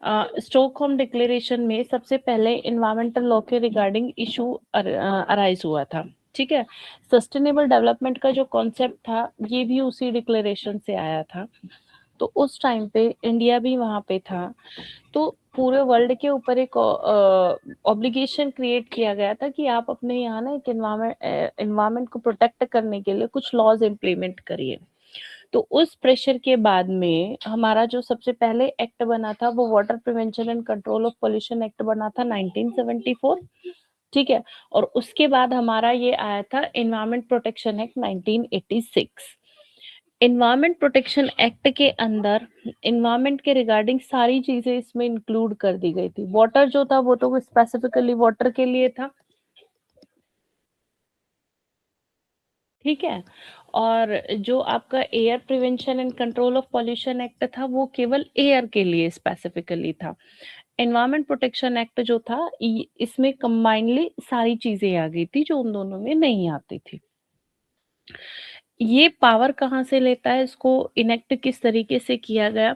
Stockholm declaration में सबसे पहले इन्वायरमेंटल लॉ के रिगार्डिंग इशू अराइज हुआ था, ठीक है। सस्टेनेबल डेवलपमेंट का जो कॉन्सेप्ट था ये भी उसी डिक्लेरेशन से आया था। तो उस टाइम पे इंडिया भी वहां पे था, तो पूरे वर्ल्ड के ऊपर एक ऑब्लिगेशन क्रिएट किया गया था कि आप अपने यहाँ ना एक इन्वायरमेंट को प्रोटेक्ट करने के लिए कुछ लॉज इम्प्लीमेंट करिए। तो उस प्रेशर के बाद में हमारा जो सबसे पहले एक्ट बना था वो water prevention and control of pollution act बना था 1974, ठीक है। और उसके बाद हमारा ये आया था environment protection act 1986। Environment protection act के अंदर एनवायरमेंट के रिगार्डिंग सारी चीजें इसमें इंक्लूड कर दी गई थी। वाटर जो था वो तो स्पेसिफिकली वाटर के लिए था, ठीक है। और जो आपका air prevention and control of pollution act था वो केवल एयर के लिए स्पेसिफिकली था। एनवायरमेंट प्रोटेक्शन एक्ट जो था इसमें कंबाइनली सारी चीजें आ गई थी जो उन दोनों में नहीं आती थी। ये पावर कहाँ से लेता है, इसको इनेक्ट किस तरीके से किया गया,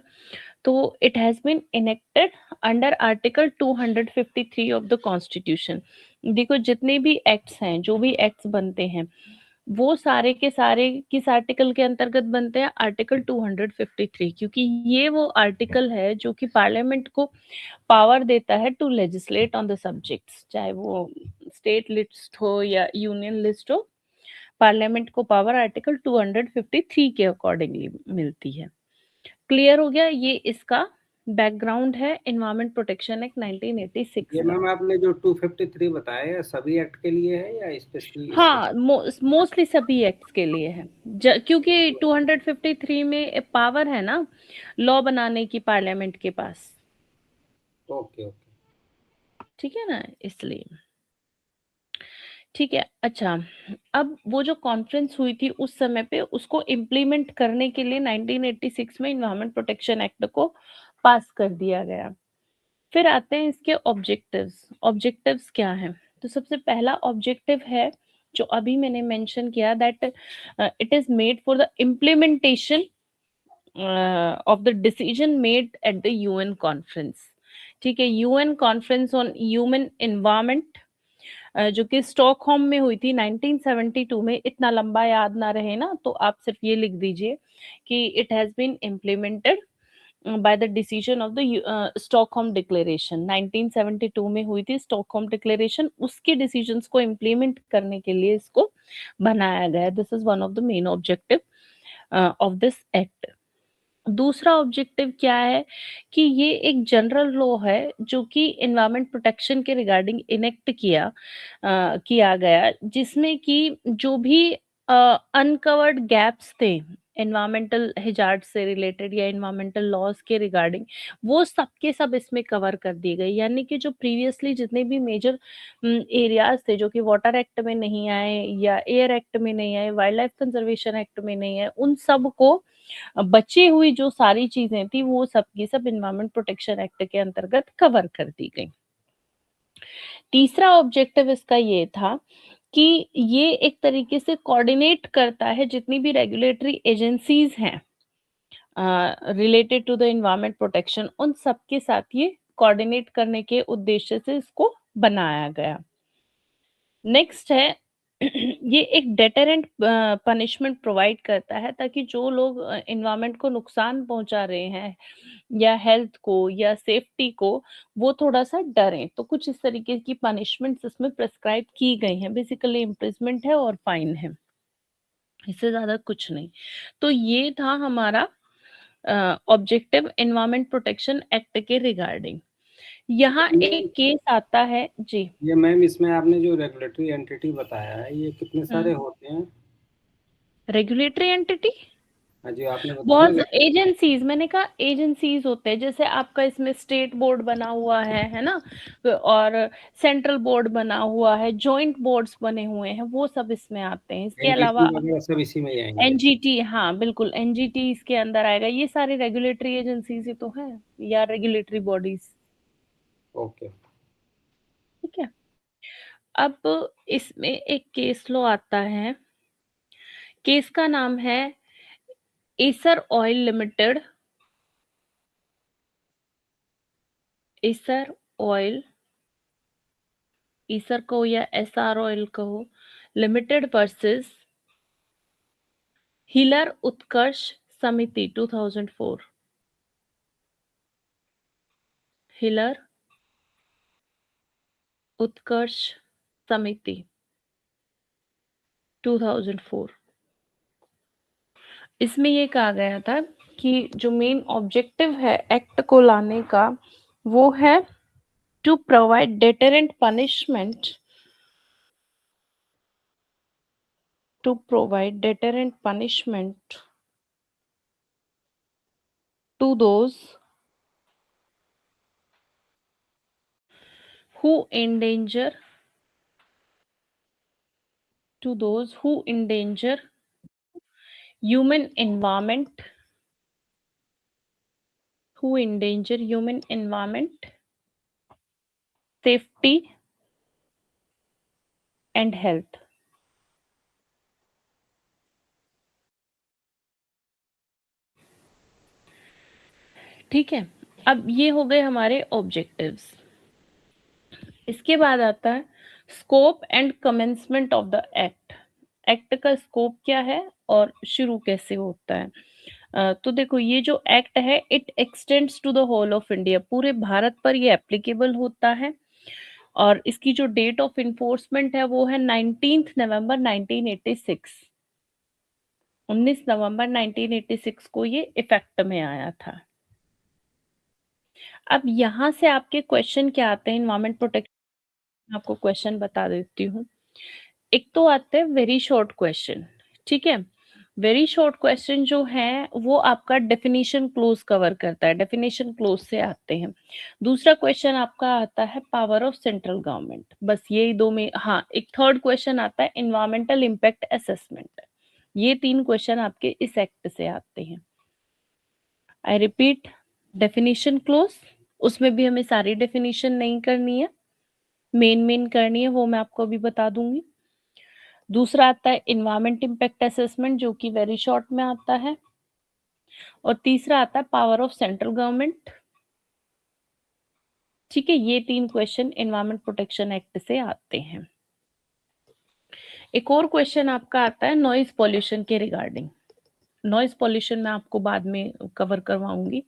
तो it has been enacted under article 253 of the constitution. देखो जितने भी एक्ट्स हैं, जो भी एक्ट्स बनते हैं वो सारे के सारे किस आर्टिकल के अंतर्गत बनते हैं, आर्टिकल 253, क्योंकि ये वो आर्टिकल है जो कि पार्लियामेंट को पावर देता है to legislate on the subjects, चाहे वो स्टेट लिस्ट हो या यूनियन लिस्ट हो। पार्लियामेंट को पावर आर्टिकल 253 के अकॉर्डिंगली मिलती है। क्लियर हो गया, ये इसका बैकग्राउंड है एनवायरमेंट प्रोटेक्शन एक्ट 1986 ये का। मैम आपने जो 253 बताया है सभी एक्ट के लिए है या स्पेशली हाँ, मोस्टली सभी एक्ट्स के लिए है, क्योंकि 253 में पावर है ना लॉ बनाने की पार्लियामेंट के पास, ओके ओके। ठीक है ना, इसलिए। ठीक है, अच्छा। अब वो जो कॉन्फ्रेंस हुई थी उस समय पे उसको इम्प्लीमेंट करने के लिए 1986 में इन्वायरमेंट प्रोटेक्शन एक्ट को पास कर दिया गया। फिर आते हैं इसके ऑब्जेक्टिव्स। ऑब्जेक्टिव्स क्या हैं, तो सबसे पहला ऑब्जेक्टिव है जो अभी मैंने मेंशन किया, that it is made for the implementation of the decision made at the UN conference, ठीक है। UN conference on human environment जो कि स्टॉकहोम में हुई थी 1972 में। इतना लंबा याद ना रहे ना तो आप सिर्फ ये लिख दीजिए कि it has been implemented by the decision of the Stockholm declaration. 1972 में हुई थी स्टॉकहोम डिक्लेरेशन, उसके डिसीजंस को इम्प्लीमेंट करने के लिए इसको बनाया गया। This is one of the main objective of this act. दूसरा ऑब्जेक्टिव क्या है कि ये एक जनरल लॉ है जो कि एनवायरमेंट प्रोटेक्शन के रिगार्डिंग इनेक्ट किया गया, जिसमें कि जो भी अनकवर्ड गैप्स थे एनवायरमेंटल हिजार्ड से रिलेटेड या एनवायरमेंटल लॉज के रिगार्डिंग, वो सब के सब इसमें कवर कर दिए गए। यानी कि जो प्रीवियसली जितने भी मेजर एरियाज थे जो कि वाटर एक्ट में नहीं आए या एयर एक्ट में नहीं आए, वाइल्ड लाइफ कंजर्वेशन एक्ट में नहीं आए, उन सब को बची हुई जो सारी चीजें थी वो सब की सब एनवायरमेंट प्रोटेक्शन एक्ट के अंतर्गत कवर कर दी गई। तीसरा ऑब्जेक्टिव इसका ये था कि ये एक तरीके से कोऑर्डिनेट करता है जितनी भी रेगुलेटरी एजेंसीज हैं related to the environment protection, उन सब के साथ ये कोऑर्डिनेट करने के उद्देश्य से इसको बनाया गया। नेक्स्ट है ये एक डेटरेंट पनिशमेंट प्रोवाइड करता है ताकि जो लोग एनवायरमेंट को नुकसान पहुंचा रहे हैं या हेल्थ को या सेफ्टी को, वो थोड़ा सा डरें। तो कुछ इस तरीके की पनिशमेंट्स इसमें प्रेस्क्राइब की गई हैं, बेसिकली इम्प्रिजमेंट है और फाइन है, इससे ज्यादा कुछ नहीं। तो ये था हमारा ऑब्जेक्टिव एनवायरमेंट प्रोटेक्शन एक्ट के रिगार्डिंग। यहाँ मैम एक केस आता है जी। ये मैम इसमें आपने जो रेगुलेटरी एंटिटी बताया है ये कितने सारे होते हैं? रेगुलेटरी एंटिटी हाँ जी आपने बताया बहुत ना। एजेंसीज, मैंने कहा एजेंसीज होते हैं, जैसे आपका इसमें स्टेट बोर्ड बना हुआ है ना, और सेंट्रल बोर्ड बना हुआ है, जॉइंट बोर्ड्स बने हुए हैं, वो सब इसमें आते हैं। इसके एनजीटी अलावा वगैरह सब इसी में ही आएंगे। एनजीटी, हाँ बिल्कुल एनजीटी इसके अंदर आएगा। ये सारी रेगुलेटरी एजेंसीज ही तो है या रेगुलेटरी बॉडीज, ओके। ठीक है। अब इसमें एक केस लो आता है, केस का नाम है Essar oil limited Essar oil, Essar कहो या एसआर ऑयल कहो limited versus Halar Utkarsh Samiti 2004। Healer Utkarsh Samiti 2004। इसमें ये कहा गया था कि जो मेन ऑब्जेक्टिव है एक्ट को लाने का वो है to provide deterrent punishment, to provide deterrent punishment to those who endanger human environment, safety and health। ठीक है, अब ये हो गए हमारे ऑब्जेक्टिव्स। इसके बाद आता है scope and commencement of the act. Act का स्कोप क्या है और शुरू कैसे होता है। तो देखो ये जो एक्ट है it extends to the whole of India, पूरे भारत पर ये एप्लीकेबल होता है और इसकी जो डेट ऑफ इन्फोर्समेंट है वो है 19 नवंबर 1986। 19 नवंबर 1986 को ये इफेक्ट में आया था। अब यहाँ से आपके क्वेश्चन क्या आते हैं एनवायरमेंट प्रोटेक्शन, आपको क्वेश्चन बता देती हूँ। एक तो आते हैं वेरी शॉर्ट क्वेश्चन, ठीक है। वेरी शॉर्ट क्वेश्चन जो है वो आपका डेफिनेशन क्लोज कवर करता है, डेफिनेशन क्लोज से आते हैं। दूसरा क्वेश्चन आपका आता है पावर ऑफ सेंट्रल गवर्नमेंट, बस यही दो में। हाँ, एक थर्ड क्वेश्चन आता है एनवायरमेंटल इम्पैक्ट असेसमेंट। ये 3 क्वेश्चन आपके इस एक्ट से आते हैं। आई रिपीट, डेफिनेशन क्लोज, उसमें भी हमें सारी डेफिनेशन नहीं करनी है, मेन करनी है, वो मैं आपको अभी बता दूंगी। दूसरा आता है एनवायरमेंट इम्पैक्ट असेसमेंट जो कि वेरी शॉर्ट में आता है, और तीसरा आता है पावर ऑफ सेंट्रल गवर्नमेंट। ठीक है, ये 3 क्वेश्चन एनवायरमेंट प्रोटेक्शन एक्ट से आते हैं। एक और क्वेश्चन आपका आता है नॉइज पॉल्यूशन के रिगार्डिंग। नॉइज पॉल्यूशन मैं आपको बाद में कवर करवाऊंगी,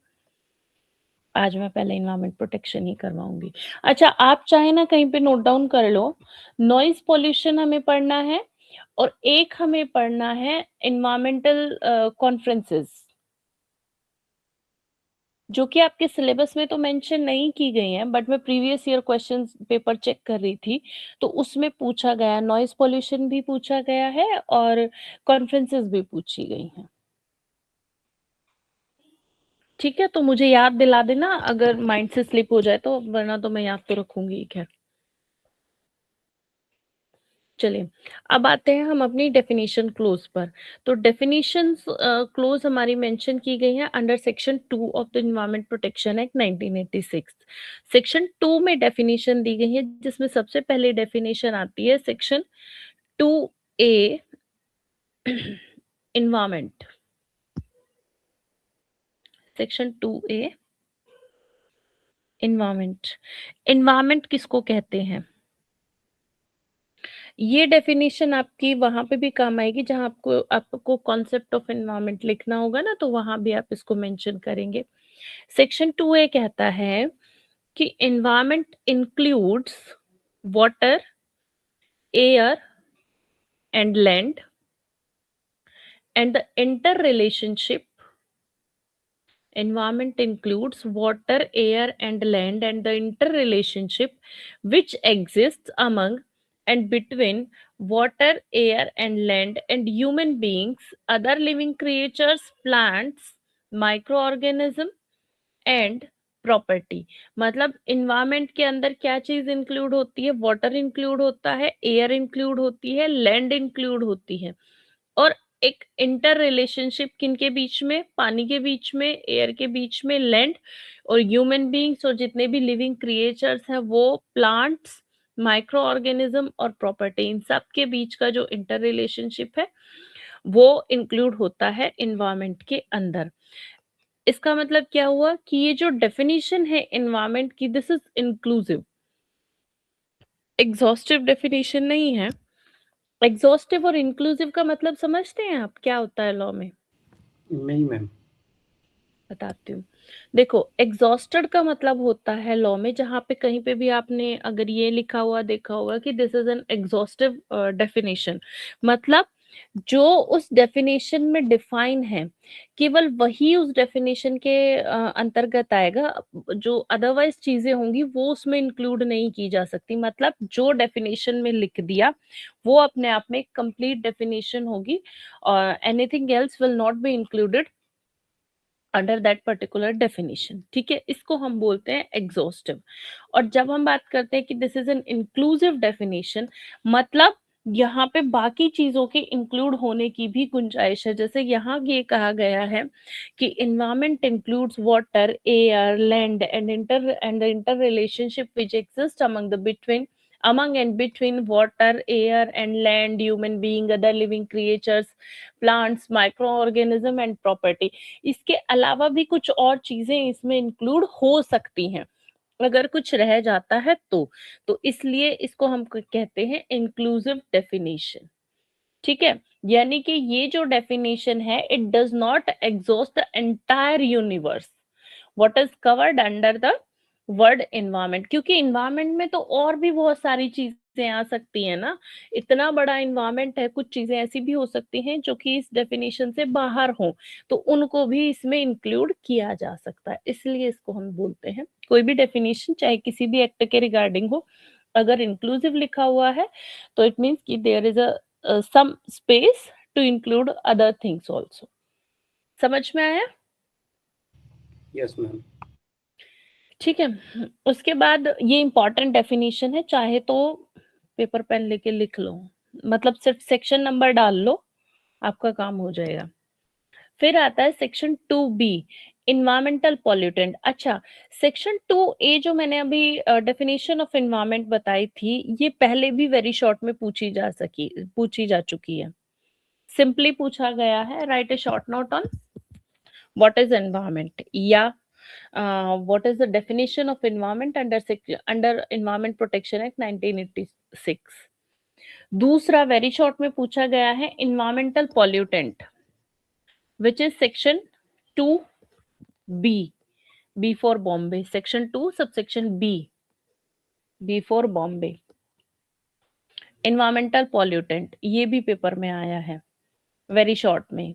आज मैं पहले एनवायरमेंट प्रोटेक्शन ही करवाऊंगी। अच्छा, आप चाहे ना कहीं पे नोट डाउन कर लो, नॉइज पॉल्यूशन हमें पढ़ना है और एक हमें पढ़ना है एनवायरमेंटल कॉन्फ्रेंसेस, जो कि आपके सिलेबस में तो मेंशन नहीं की गई हैं, बट मैं previous year question paper check कर रही थी तो उसमें पूछा गया, नॉइज पॉल्यूशन भी पूछा गया है और कॉन्फ्रेंसेस भी पूछी गई हैं। ठीक है, तो मुझे याद दिला देना अगर माइंड से स्लिप हो जाए तो, वरना तो मैं याद तो रखूंगी। खैर चलिए, अब आते हैं हम अपनी डेफिनेशन क्लोज पर। तो डेफिनेशन क्लोज हमारी मेंशन की गई है under section 2 of the environment protection act 1986। Section 2 में डेफिनेशन दी गई है, जिसमें सबसे पहले डेफिनेशन आती है section 2A environment. Section 2A environment. Environment किसको कहते हैं, ये डेफिनेशन आपकी वहां पे भी काम आएगी जहां आपको कॉन्सेप्ट ऑफ एनवायरनमेंट लिखना होगा ना, तो वहां भी आप इसको मेंशन करेंगे। सेक्शन 2A कहता है कि environment includes water, air and land and the interrelationship. Environment includes water, air, and land, and the interrelationship which exists among and between water, air, and land and human beings, other living creatures, plants, microorganism, and property. मतलब environment के अंदर क्या चीज include होती है, water include होता है, air include होती है, लैंड इंक्लूड होती है, और एक इंटर रिलेशनशिप किनके बीच में, पानी के बीच में, एयर के बीच में, लैंड और ह्यूमन बींग्स और जितने भी लिविंग क्रिएचर्स हैं वो, प्लांट्स, माइक्रो ऑर्गेनिज्म और प्रॉपर्टी, इन सब के बीच का जो इंटर रिलेशनशिप है वो इंक्लूड होता है इन्वायरमेंट के अंदर। इसका मतलब क्या हुआ कि ये जो डेफिनेशन है एनवायरनमेंट की, this is inclusive, exhaustive definition नहीं है। एग्जॉस्टिव और इंक्लूसिव का मतलब समझते हैं आप, क्या होता है लॉ में? नहीं मैम। बताती हूँ। देखो, एग्जॉस्टेड का मतलब होता है लॉ में, जहां पे कहीं पे भी आपने अगर ये लिखा हुआ देखा होगा कि this is an exhaustive definition, मतलब जो उस डेफिनेशन में डिफाइन है केवल वही उस डेफिनेशन के अंतर्गत आएगा। जो अदरवाइज चीजें होंगी वो उसमें इंक्लूड नहीं की जा सकती। मतलब जो डेफिनेशन में लिख दिया वो अपने आप में कंप्लीट डेफिनेशन होगी, और anything else will not be included under that particular definition. ठीक है, इसको हम बोलते हैं एग्जॉस्टिव। और जब हम बात करते हैं कि this is an inclusive definition, मतलब यहाँ पे बाकी चीजों के इंक्लूड होने की भी गुंजाइश है। जैसे यहाँ ये कहा गया है कि environment includes water, air, land and inter relationship which exist among the between among and between water, air and land, human being, other living creatures, plants, microorganism and property। इसके अलावा भी कुछ और चीजें इसमें इंक्लूड हो सकती हैं अगर कुछ रह जाता है तो इसलिए इसको हम कहते हैं इंक्लूसिव डेफिनेशन। ठीक है, यानी कि ये जो डेफिनेशन है, it does not exhaust the entire universe what is covered under the word environment, क्योंकि इन्वायरमेंट में तो और भी बहुत सारी चीजें आ सकती है ना। इतना बड़ा इन्वायरमेंट है, कुछ चीजें ऐसी भी हो सकती हैं जो कि इस डेफिनेशन से बाहर हो, तो उनको भी इसमें इंक्लूड किया जा सकता है। इसलिए इसको हम बोलते हैं, कोई भी डेफिनेशन चाहे किसी भी एक्ट के रिगार्डिंग हो, अगर इंक्लूसिव लिखा हुआ है तो इट मीन्स कि there is a some space to include other things also. समझ में आया? Yes ma'am. ठीक है, उसके बाद ये इंपॉर्टेंट डेफिनेशन है, चाहे तो पेपर पेन लेके लिख लो, मतलब सिर्फ सेक्शन नंबर डाल लो, आपका काम हो जाएगा। फिर आता है सेक्शन 2B, इन्वायरमेंटल पॉल्यूटेंट। अच्छा, सेक्शन 2A जो मैंने अभी डेफिनेशन ऑफ इन्वायरमेंट बताई थी, ये पहले भी वेरी शॉर्ट में पूछी जा चुकी है। सिंपली पूछा गया है, right A short note on what is environment, या what is the definition of environment under environment protection act 1986। दूसरा वेरी शॉर्ट में पूछा गया है environmental pollutant which is section 2B, B for Bombay, section 2 subsection B for Bombay। environmental pollutant ये भी paper में आया है वेरी शॉर्ट में।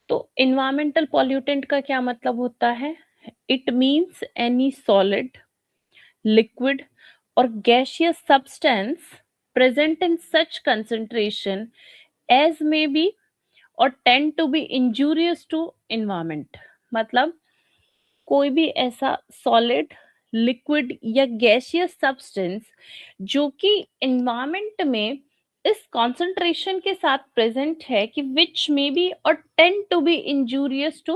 तो environmental pollutant का क्या मतलब होता है? It means any solid, liquid or gaseous substance present in such concentration as may be or tend to be injurious to environment। मतलब कोई भी ऐसा सॉलिड, लिक्विड या गैसियस सब्सटेंस जो कि एनवायरमेंट में इस कॉन्सेंट्रेशन के साथ प्रेजेंट है कि which may be or tend to be injurious to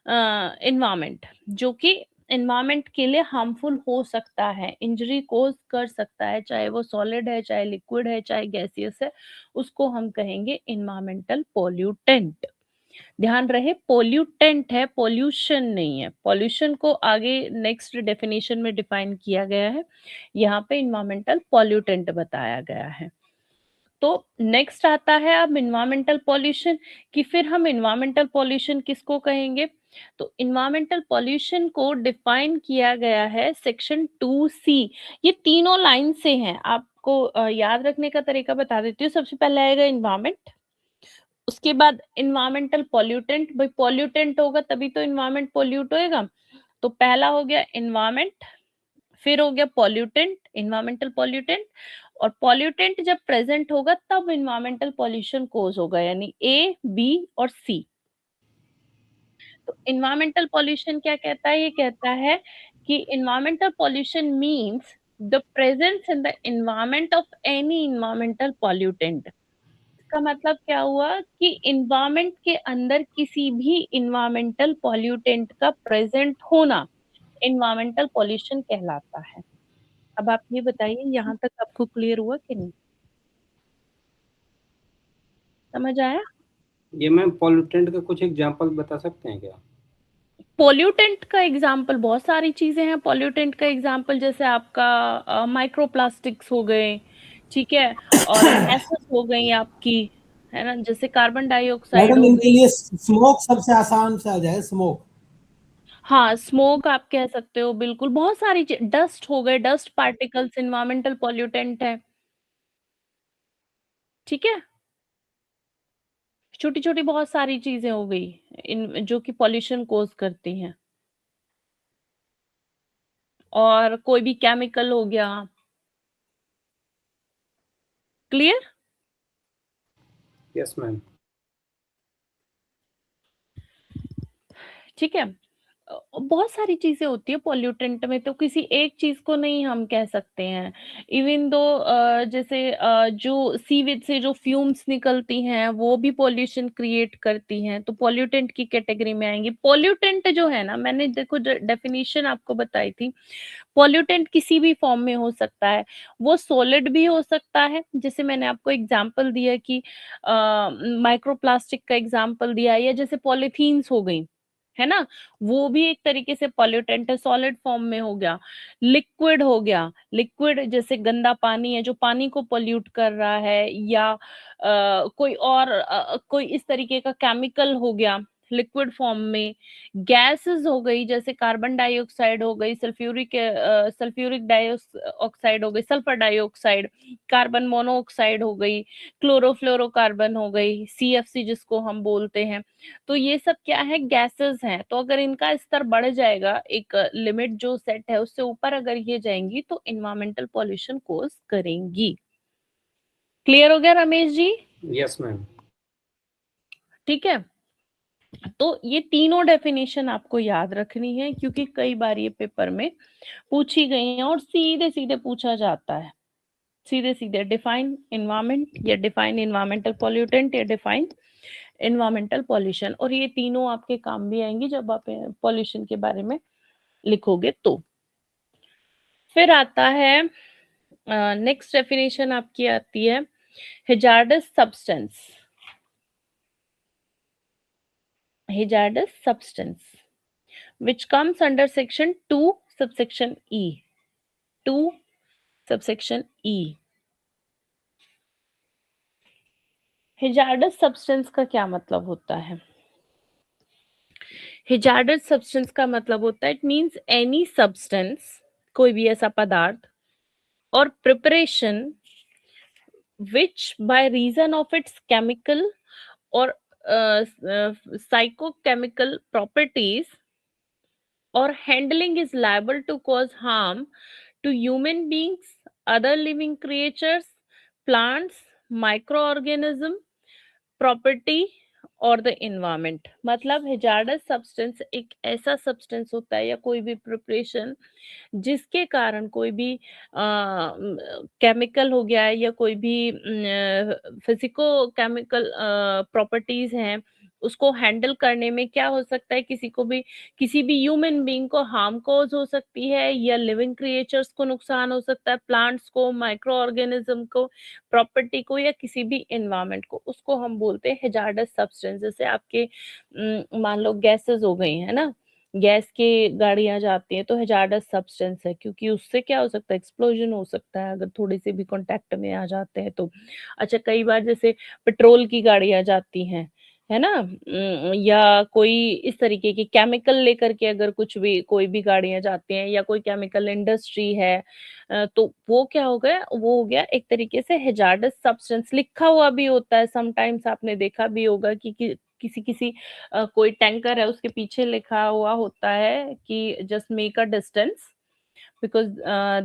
environment, जो कि एनवायरमेंट के लिए हार्मफुल हो सकता है, इंजरी कोज कर सकता है, चाहे वो सॉलिड है, चाहे लिक्विड है, चाहे गैसियस है, उसको हम कहेंगे एनवायरमेंटल पोल्यूटेंट। ध्यान रहे, पोल्यूटेंट है, पोल्यूशन नहीं है। पोल्यूशन को आगे नेक्स्ट डेफिनेशन में डिफाइन किया गया है, यहाँ पे इन्वायरमेंटल पोल्यूटेंट बताया गया है। तो नेक्स्ट आता है अब इन्वायरमेंटल पॉल्यूशन, कि फिर हम इन्वायरमेंटल पॉल्यूशन किसको कहेंगे? तो इन्वायरमेंटल पॉल्यूशन को डिफाइन किया गया है सेक्शन 2C। ये तीनों लाइन से हैं, आपको याद रखने का तरीका बता देती हूँ। सबसे पहले आएगा इन्वायरमेंट, उसके बाद इन्वायरमेंटल पॉल्यूटेंट, भाई पॉल्यूटेंट होगा तभी तो इन्वायरमेंट पॉल्यूट होएगा। तो पहला हो गया इन्वायरमेंट, फिर हो गया पॉल्यूटेंट, इन्वायरमेंटल पॉल्यूटेंट, और पॉल्यूटेंट जब प्रेजेंट होगा तब इन्वायरमेंटल पॉल्यूशन कोज होगा, यानी ए, बी और सी। तो इन्वायरमेंटल पॉल्यूशन क्या कहता है? ये कहता है कि environmental pollution means the presence in the environment of any environmental pollutant. इसका मतलब क्या हुआ कि इन्वायरमेंट के अंदर किसी भी इन्वायरमेंटल पॉल्यूटेंट का प्रेजेंट होना इन्वायरमेंटल पॉल्यूशन कहलाता है। अब आप ये बताइए, यहाँ तक आपको क्लियर हुआ कि नहीं? समझ आया? ये मैम पॉल्यूटेंट का कुछ एग्जांपल बता सकते हैं क्या? पोल्यूटेंट का एग्जाम्पल बहुत सारी चीजें हैं। पोल्यूटेंट का एग्जाम्पल जैसे आपका माइक्रोप्लास्टिक्स हो गए, ठीक है, और गैसेस हो गई आपकी, है ना, जैसे कार्बन डाइऑक्साइड मैडम हो इनके गई। लिए स्मोक सबसे आसान से आ जाए, स्मोक। हाँ, स्मोक आप कह सकते हो, बिल्कुल। बहुत सारी डस्ट हो गए, डस्ट पार्टिकल्स इन्वायरमेंटल पॉल्यूटेंट है, ठीक है। छोटी छोटी बहुत सारी चीजें हो गई इन जो कि पॉल्यूशन कोज करती हैं। और कोई भी केमिकल हो गया। क्लियर? Yes ma'am. ठीक है। बहुत सारी चीजें होती है पॉल्यूटेंट में, तो किसी एक चीज को नहीं हम कह सकते हैं। इवन दो जैसे जो सीवेज से जो फ्यूम्स निकलती हैं वो भी पॉल्यूशन क्रिएट करती हैं, तो पॉल्यूटेंट की कैटेगरी में आएंगी। पॉल्यूटेंट जो है ना, मैंने देखो डेफिनेशन आपको बताई थी। पॉल्यूटेंट किसी भी फॉर्म में हो सकता है। वो सॉलिड भी हो सकता है, जैसे मैंने आपको एग्जांपल दिया कि माइक्रोप्लास्टिक का एग्जांपल दिया, या जैसे पॉलीथीन्स हो गई, है ना, वो भी एक तरीके से पॉल्यूटेंट है, सॉलिड फॉर्म में हो गया। लिक्विड हो गया, लिक्विड जैसे गंदा पानी है जो पानी को पोल्यूट कर रहा है, या कोई और कोई इस तरीके का केमिकल हो गया लिक्विड फॉर्म में। गैसेस हो गई, जैसे कार्बन डाइऑक्साइड हो गई, सल्फ्यूरिक डाइऑक्साइड हो गई, सल्फर डाइऑक्साइड, कार्बन मोनोऑक्साइड हो गई, क्लोरोफ्लोरोकार्बन हो गई, सीएफसी जिसको हम बोलते हैं। तो ये सब क्या है, गैसेस हैं। तो अगर इनका स्तर बढ़ जाएगा, एक लिमिट जो सेट है उससे ऊपर अगर ये जाएंगी तो इन्वायरमेंटल पॉल्यूशन कोज करेंगी। क्लियर हो गया रमेश जी? Yes ma'am. ठीक है। तो ये तीनों डेफिनेशन आपको याद रखनी है, क्योंकि कई बार ये पेपर में पूछी गई हैं और सीधे सीधे पूछा जाता है। सीधे सीधे डिफाइन इन्वायरमेंट, या डिफाइन इन्वायरमेंटल पॉल्यूटेंट, या डिफाइन इन्वायरमेंटल पॉल्यूशन। और ये तीनों आपके काम भी आएंगी जब आप पॉल्यूशन के बारे में लिखोगे तो। फिर आता है नेक्स्ट डेफिनेशन आपकी आती है hazards substance. Hazardous substance which comes under section 2 subsection E, 2 subsection E। Hazards substance का क्या मतलब होता है? हैजार्डस सब्सटेंस का मतलब होता है, इट मींस एनी सब्सटेंस, कोई भी ऐसा पदार्थ और preparation which by reason of its chemical or psychochemical properties or handling is liable to cause harm to human beings, other living creatures, plants, microorganism, property और द इन्वायरमेंट। मतलब hazards substance एक ऐसा substance होता है या कोई भी preparation जिसके कारण कोई भी केमिकल हो गया है या कोई भी फिजिको केमिकल प्रॉपर्टीज हैं, उसको हैंडल करने में क्या हो सकता है, किसी को भी, किसी भी ह्यूमन बीइंग को हार्म कॉज हो सकती है, या लिविंग क्रिएचर्स को नुकसान हो सकता है, प्लांट्स को, माइक्रो ऑर्गेनिज्म को, प्रॉपर्टी को, या किसी भी एनवायरनमेंट को, उसको हम बोलते हैं हैजार्डस सब्सटेंस। जैसे आपके मान लो गैसेस हो गई है ना, गैस की गाड़ियां जाती हैं तो हैजार्डस सब्सटेंस है, क्योंकि उससे क्या हो सकता है, एक्सप्लोजन हो सकता है अगर थोड़ी सी भी कांटेक्ट में आ जाते हैं तो। अच्छा, कई बार जैसे पेट्रोल की गाड़ियां जाती हैं, है ना, या कोई इस तरीके की केमिकल लेकर के अगर कुछ भी कोई भी गाड़ियां जाती हैं, या कोई केमिकल इंडस्ट्री है, तो वो क्या हो गया, वो हो गया एक तरीके से हैजार्डस सब्सटेंस। लिखा हुआ भी होता है, समटाइम्स आपने देखा भी होगा कि किसी किसी कोई टैंकर है उसके पीछे लिखा हुआ होता है कि just make a distance because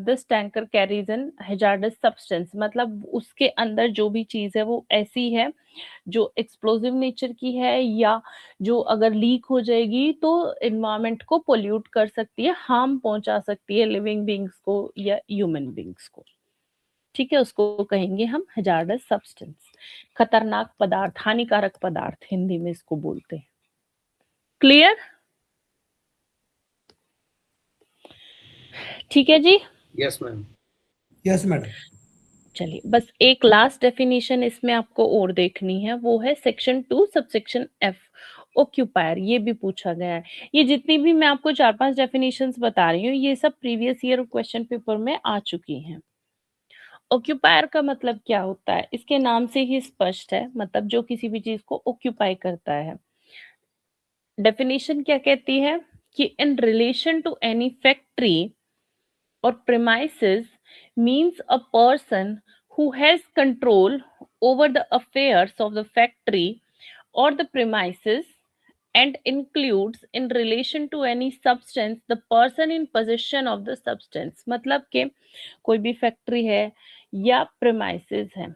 this tanker carries an hazardous substance. मतलब उसके अंदर जो भी चीज है वो ऐसी है जो एक्सप्लोजिव नेचर की है, या जो अगर लीक हो जाएगी तो एनवायरमेंट को पोल्यूट कर सकती है, हार्म पहुंचा सकती है लिविंग बींग्स को या ह्यूमन बींग्स को। ठीक है, उसको कहेंगे हम हैजार्डस सब्सटेंस, खतरनाक पदार्थ, हानिकारक पदार्थ हिंदी में इसको बोलते हैं। क्लियर? ठीक है जी। Yes ma'am. Yes madam. चलिए, बस एक लास्ट डेफिनेशन इसमें आपको और देखनी है, वो है सेक्शन 2 सबसेक्शन एफ, ऑक्यूपायर। ये भी पूछा गया है। ये जितनी भी मैं आपको 4-5 डेफिनेशंस बता रही हूँ, ये सब प्रीवियस ईयर क्वेश्चन पेपर में आ चुकी हैं। ऑक्यूपायर का मतलब क्या होता है? इसके नाम से ही स्पष्ट है, मतलब जो किसी भी चीज को ऑक्यूपाई करता है। डेफिनेशन क्या कहती है कि in relation to any factory or premises means a person who has control over the affairs of the factory or the premises and includes in relation to any substance the person in possession of the substance। मतलब कि कोई भी factory है या premises है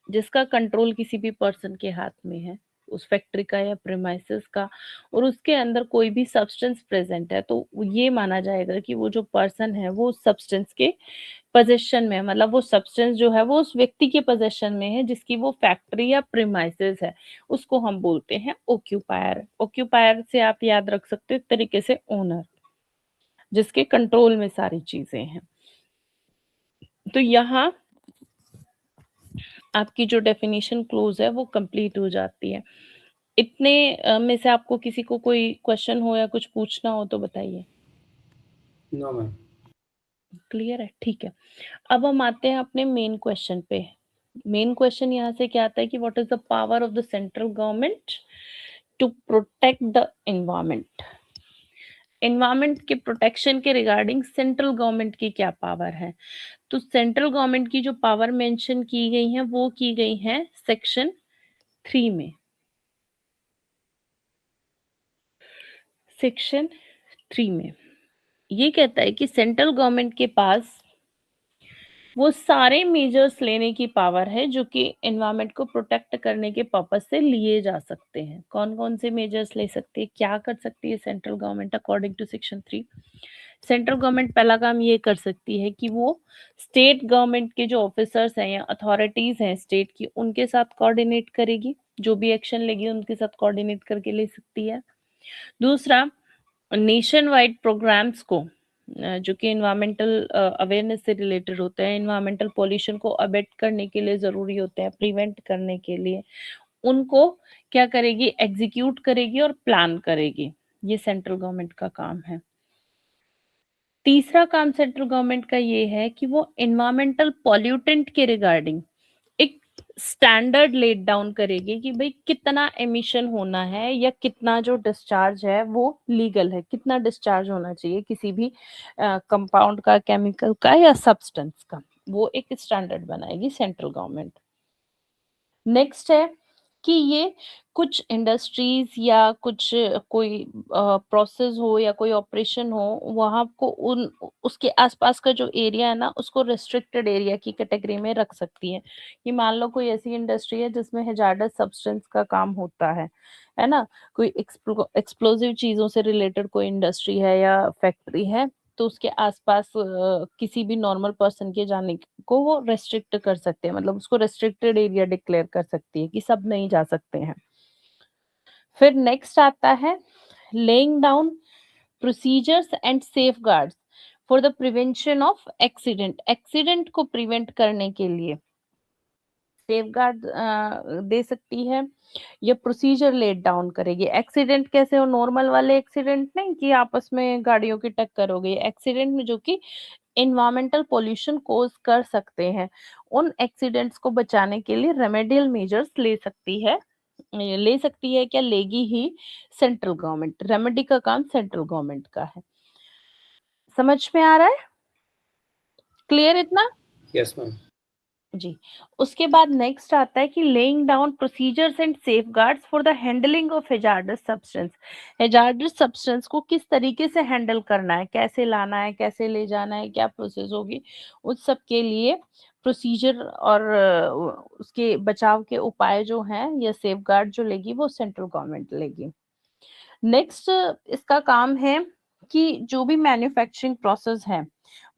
जिसका control किसी भी पर्सन के हाथ में है, उस फैक्ट्री का या प्रेमाइसेस का, और उसके अंदर कोई भी सब्सटेंस प्रेजेंट है, तो ये माना जाएगा कि वो जो पर्सन है वो सब्सटेंस के पोजेशन में है। मतलब वो सब्सटेंस जो है वो उस व्यक्ति के पोजेशन में है जिसकी वो फैक्ट्री या प्रेमाइसेस है, उसको हम बोलते हैं ऑक्यूपायर। ऑक्यूपायर से आप याद रख सकते हो एक तरीके से ओनर, जिसके कंट्रोल में सारी चीजें हैं। तो यहाँ आपकी जो डेफिनेशन क्लोज है वो कंप्लीट हो जाती है। इतने में से आपको किसी को कोई क्वेश्चन हो या कुछ पूछना हो तो बताइए। No ma'am. क्लियर है? ठीक है। अब हम आते हैं अपने मेन क्वेश्चन पे। मेन क्वेश्चन यहाँ से क्या आता है कि what is the power of the central government to protect the environment. Environment के प्रोटेक्शन के रिगार्डिंग सेंट्रल गवर्नमेंट की क्या पावर है? तो सेंट्रल गवर्नमेंट की जो पावर मेंशन की गई है वो की गई है सेक्शन 3 में। सेक्शन 3 में ये कहता है कि सेंट्रल गवर्नमेंट के पास वो सारे मेजर्स लेने की पावर है जो कि एनवायरमेंट को प्रोटेक्ट करने के पर्पज से लिए जा सकते हैं। कौन कौन से मेजर्स ले सकती है, क्या कर सकती है central government according to section 3? Central government पहला काम ये कर सकती है कि वो स्टेट गवर्नमेंट के जो ऑफिसर्स हैं या अथॉरिटीज हैं स्टेट की, उनके साथ कोऑर्डिनेट करेगी, जो भी एक्शन लेगी उनके साथ कोऑर्डिनेट करके ले सकती है। दूसरा, नेशन वाइड प्रोग्राम्स को जो कि इन्वायरमेंटल अवेयरनेस से रिलेटेड होते हैं, इन्वायरमेंटल पॉल्यूशन को अबेट करने के लिए जरूरी होते हैं, प्रिवेंट करने के लिए, उनको क्या करेगी, एग्जीक्यूट करेगी और प्लान करेगी। ये सेंट्रल गवर्नमेंट का काम है। तीसरा काम सेंट्रल गवर्नमेंट का ये है कि वो इन्वायरमेंटल पॉल्यूटेंट के रिगार्डिंग एक स्टैंडर्ड लेट डाउन करेगी कि भाई कितना एमिशन होना है या कितना जो डिस्चार्ज है वो लीगल है, कितना डिस्चार्ज होना चाहिए किसी भी कंपाउंड का, केमिकल का या सब्सटेंस का, वो एक स्टैंडर्ड बनाएगी सेंट्रल गवर्नमेंट। नेक्स्ट है कि ये कुछ इंडस्ट्रीज या कुछ कोई प्रोसेस हो या कोई ऑपरेशन हो, वहां को उन उसके आसपास का जो एरिया है ना उसको रेस्ट्रिक्टेड एरिया की कैटेगरी में रख सकती है। कि मान लो कोई ऐसी इंडस्ट्री है जिसमें हैजार्डस सब्सटेंस का काम होता है ना, कोई एक्सप्लोजिव चीजों से रिलेटेड कोई इंडस्ट्री है या फैक्ट्री है, तो उसके आसपास किसी भी नॉर्मल पर्सन के जाने को वो रेस्ट्रिक्ट कर सकते हैं, मतलब उसको रेस्ट्रिक्टेड एरिया डिक्लेयर कर सकती है कि सब नहीं जा सकते हैं। फिर नेक्स्ट आता है laying down procedures and safeguards for the prevention of accident. Accident को प्रिवेंट करने के लिए सेफगार्ड दे सकती है या प्रोसीजर लेट डाउन करेगी। एक्सीडेंट कैसे हो, नॉर्मल वाले एक्सीडेंट नहीं कि आपस में गाड़ियों की टक्कर हो गई, एक्सीडेंट में जो कि इन्वायरमेंटल पोल्यूशन कोज कर सकते हैं, उन एक्सीडेंट्स को बचाने के लिए रेमेडियल मेजर्स ले सकती है। ले सकती है क्या, लेगी ही सेंट्रल गवर्नमेंट। रेमेडी का काम सेंट्रल गवर्नमेंट का है। समझ में आ रहा है? क्लियर इतना? Yes ma'am. जी। उसके बाद नेक्स्ट आता है कि laying down procedures and safeguards for the handling of hazardous substance. Hazardous substance को किस तरीके से हैंडल करना है, कैसे लाना है, कैसे ले जाना है, क्या प्रोसेस होगी, उस सब के लिए प्रोसीजर और उसके बचाव के उपाय जो हैं या सेफगार्ड जो लेगी वो सेंट्रल गवर्नमेंट लेगी। नेक्स्ट इसका काम है कि जो भी मैन्युफैक्चरिंग प्रोसेस है,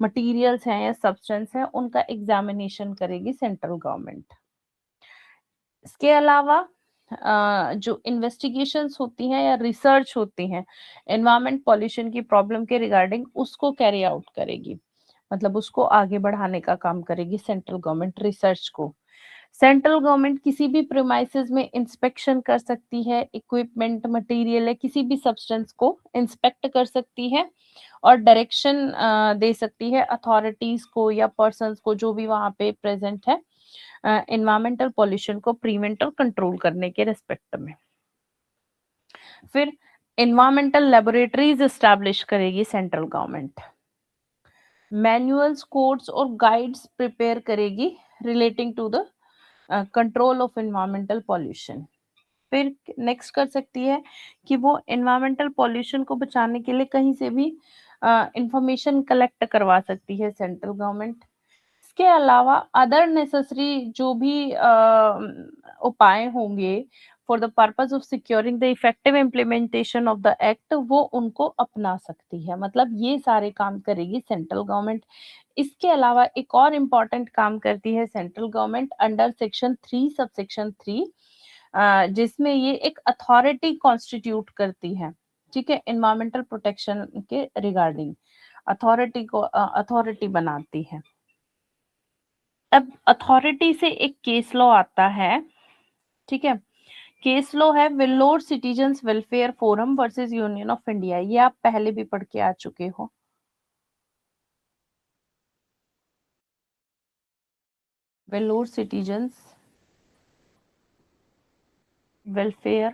मटेरियल्स हैं या सब्सटेंस है, उनका एग्जामिनेशन करेगी सेंट्रल गवर्नमेंट। इसके अलावा जो इन्वेस्टिगेशंस होती हैं या रिसर्च होती हैं एनवायरमेंट पॉल्यूशन की प्रॉब्लम के रिगार्डिंग, उसको कैरी आउट करेगी। मतलब उसको आगे बढ़ाने का काम करेगी सेंट्रल गवर्नमेंट रिसर्च को। सेंट्रल गवर्नमेंट किसी भी प्रीमाइसेस में इंस्पेक्शन कर सकती है, इक्विपमेंट, मटेरियल या किसी भी सब्सटेंस को इंस्पेक्ट कर सकती है और डायरेक्शन दे सकती है अथॉरिटीज को या पर्सन्स को जो भी वहां पे प्रेजेंट है एनवायरमेंटल पॉल्यूशन को प्रिवेंट और कंट्रोल करने के रिस्पेक्ट में। फिर एनवायरमेंटल लेबोरेटरीज एस्टैब्लिश करेगी सेंट्रल गवर्नमेंट। मैनुअल्स, कोड्स और गाइड्स प्रिपेयर करेगी relating to the control of environmental pollution. फिर नेक्स्ट कर सकती है कि वो एनवायरमेंटल पॉल्यूशन को बचाने के लिए कहीं से भी इंफॉर्मेशन कलेक्ट करवा सकती है सेंट्रल गवर्नमेंट। इसके अलावा अदर नेसेसरी जो भी उपाय होंगे for the purpose of securing the effective implementation of the act वो उनको अपना सकती है। मतलब ये सारे काम करेगी सेंट्रल गवर्नमेंट। इसके अलावा एक और इम्पॉर्टेंट काम करती है central government under section 3 subsection 3 जिसमें ये एक अथॉरिटी कॉन्स्टिट्यूट करती है, ठीक है, एनवायरमेंटल प्रोटेक्शन के रिगार्डिंग अथॉरिटी बनाती है। अब अथॉरिटी से एक केस लॉ आता है, ठीक है, केस लॉ है Vellore citizens welfare forum versus union of India. ये आप पहले भी पढ़ के आ चुके हो। Vellore citizens welfare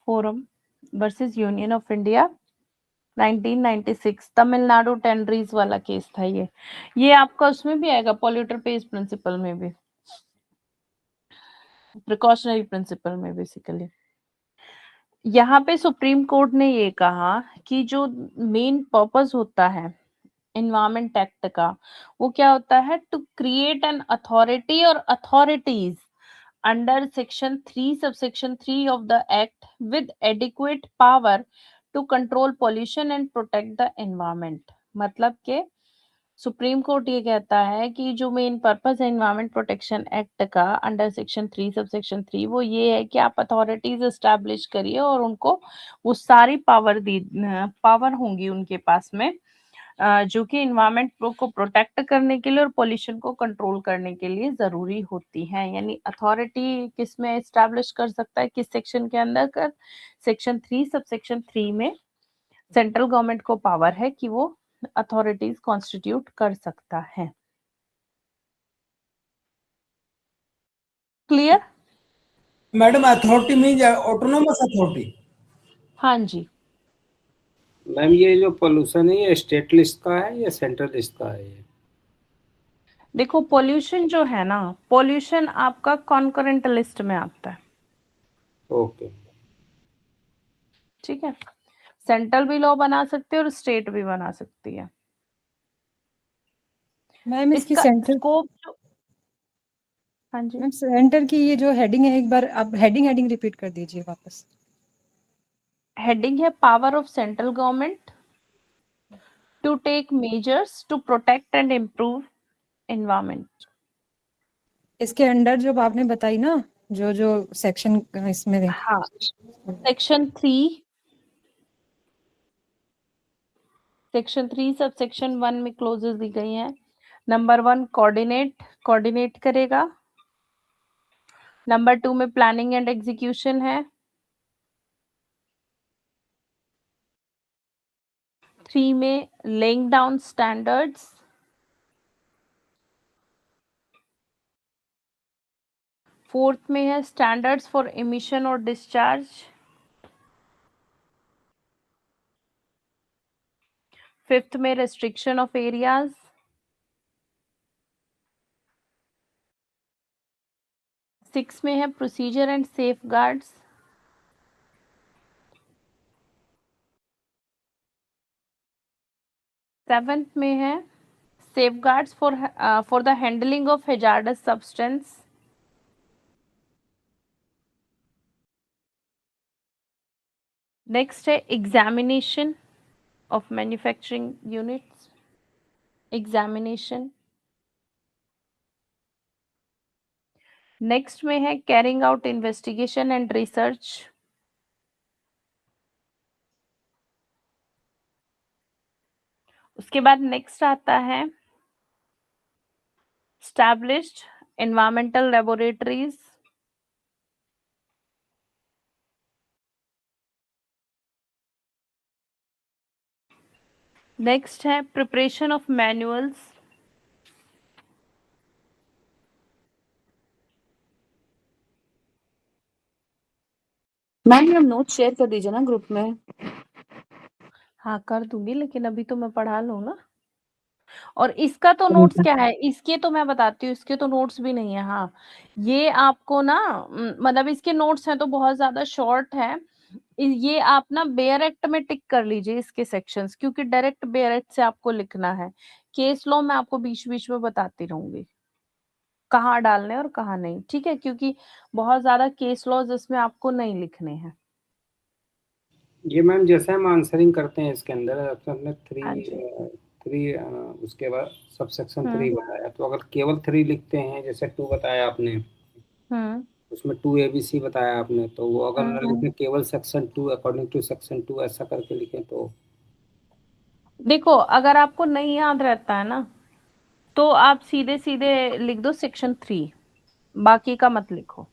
forum versus union of India 1996 Tamil Nadu tanneries वाला केस था ये आपका उसमें भी आएगा, पॉल्यूटर पेज प्रिंसिपल में भी, प्रिकॉशनरी प्रिंसिपल में बेसिकली। यहाँ पे सुप्रीम कोर्ट ने ये कहा कि जो मेन पर्पस होता है एनवायरमेंट एक्ट का वो क्या होता है, to create an authority or authorities under section 3 subsection 3 of the act with adequate power to control pollution and protect the environment. मतलब के सुप्रीम कोर्ट ये कहता है कि जो मेन पर्पस है एनवायरमेंट प्रोटेक्शन एक्ट का अंडर सेक्शन 3 सबसेक्शन 3 वो ये है कि आप अथॉरिटीज एस्टैब्लिश करिए और उनको वो सारी पावर होंगी उनके पास में जो कि एनवायरमेंट को प्रोटेक्ट करने के लिए और पोल्यूशन को कंट्रोल करने के लिए जरूरी होती है। यानी अथॉरिटी किस में एस्टैब्लिश कर सकता है, किस सेक्शन के अंदर कर, सेक्शन 3 सबसेक्शन 3 में सेंट्रल गवर्नमेंट को पावर है कि वो अथॉरिटीज कॉन्स्टिट्यूट कर सकता है। Clear? Madam authority means autonomous authority. हाँ जी। मैम ये जो पोल्यूशन है ये स्टेट लिस्ट का है या सेंट्रल लिस्ट का है? ये देखो पोल्यूशन जो है ना, पोल्यूशन आपका कॉन्करेंट लिस्ट में आता है। ओके, ठीक है, सेंट्रल भी लॉ बना सकते हैं और स्टेट भी बना सकती है। मैम इसकी इसका सेंटर स्कोप जो, हाँ जी मैम सेंटर की ये जो हेडिंग है एक बार आप हेडिंग रिपीट कर दीजिए वापस। हेडिंग है power of central government to take measures to protect and improve environment. इसके अंडर जो आपने बताई ना जो जो सेक्शन इसमें दे। हाँ, सेक्शन 3 सब सेक्शन 1 में क्लोजेस दी गई हैं। नंबर 1 कोऑर्डिनेट करेगा। नंबर 2 में प्लानिंग एंड एग्जीक्यूशन है। 3 में लेइंग डाउन स्टैंडर्ड्स। 4th में है स्टैंडर्ड्स फॉर एमिशन और डिस्चार्ज। 5th में रेस्ट्रिक्शन ऑफ एरियाज। 6 में है procedure and safe guards. 7th में है safeguards for the handling of hazardous substance. Next है examination of manufacturing units, examination. Next में है carrying out investigation and research. उसके बाद नेक्स्ट आता है established environmental laboratories, नेक्स्ट है preparation of manuals, ma'am note share कर दीजिए ना ग्रुप में। हाँ कर दूंगी, लेकिन अभी तो मैं पढ़ा लूँ ना। और इसका तो नोट्स क्या है, इसके तो मैं बताती हूँ, इसके तो नोट्स भी नहीं है। हाँ ये आपको ना मतलब इसके नोट्स हैं तो बहुत ज्यादा शॉर्ट है। ये आप ना बेयर एक्ट में टिक कर लीजिए इसके सेक्शंस, क्योंकि डायरेक्ट बेयर एक्ट से आपको लिखना है। केस लॉ मैं आपको बीच बीच में बताती रहूंगी कहाँ डालने और कहाँ नहीं, ठीक है, क्योंकि बहुत ज्यादा केस लॉज इसमें आपको नहीं लिखने हैं। ये मैम जैसे हम आंसरिंग करते हैं इसके अंदर हमने हाँ जी। थ्री उसके बाद सब सेक्शन 3 बताया, तो अगर केवल 3 लिखते हैं, जैसे 2 बताया आपने, उसमें 2 ABC बताया आपने, तो वो अगर लिखे केवल सेक्शन 2 अकॉर्डिंग टू सेक्शन 2 ऐसा करके लिखें तो देखो अगर आपको नहीं याद रहता है ना तो आप सीधे सीधे लिख दो सेक्शन 3, बाकी का मत लिखो।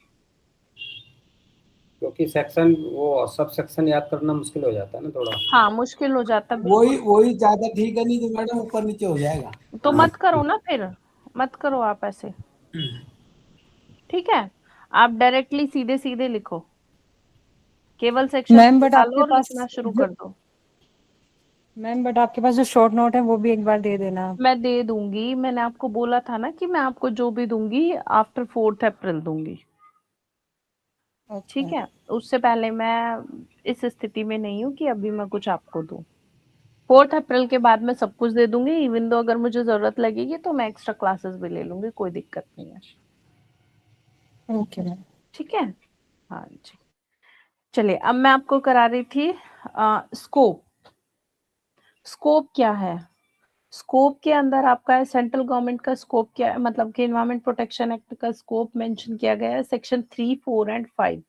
क्योंकि सेक्शन वो सब सेक्शन याद करना मुश्किल हो जाता है ना थोड़ा। हाँ मुश्किल हो जाता है। वही ज्यादा ठीक है, नहीं तो मैडम ऊपर नीचे हो जाएगा। तो मत करो ना, फिर मत करो आप ऐसे, ठीक है। आप डायरेक्टली सीधे सीधे लिखो, केवल सेक्शन मैम बट डालो आपके और पास लिखना शुरू कर दो। मैम बट आपके पास जो शॉर्ट नोट है वो भी एक बार दे देना। मैं दे दूंगी, मैंने आपको बोला था ना कि मैं आपको जो भी दूंगी आफ्टर 4 अप्रैल दूंगी, ठीक है। उससे पहले मैं इस स्थिति में नहीं हूँ कि अभी मैं कुछ आपको दूं। 4 अप्रैल के बाद मैं सब कुछ दे दूंगी, इवन दो अगर मुझे जरूरत लगेगी तो मैं एक्स्ट्रा क्लासेस भी ले लूंगी, कोई दिक्कत नहीं है। Okay ma'am. ठीक है, हाँ जी। चलिए अब मैं आपको करा रही थी स्कोप। स्कोप क्या है? स्कोप के अंदर आपका सेंट्रल गवर्नमेंट का स्कोप क्या है, मतलब कि एनवायरमेंट प्रोटेक्शन एक्ट का स्कोप मेंशन किया गया है सेक्शन 3, 4 एंड 5।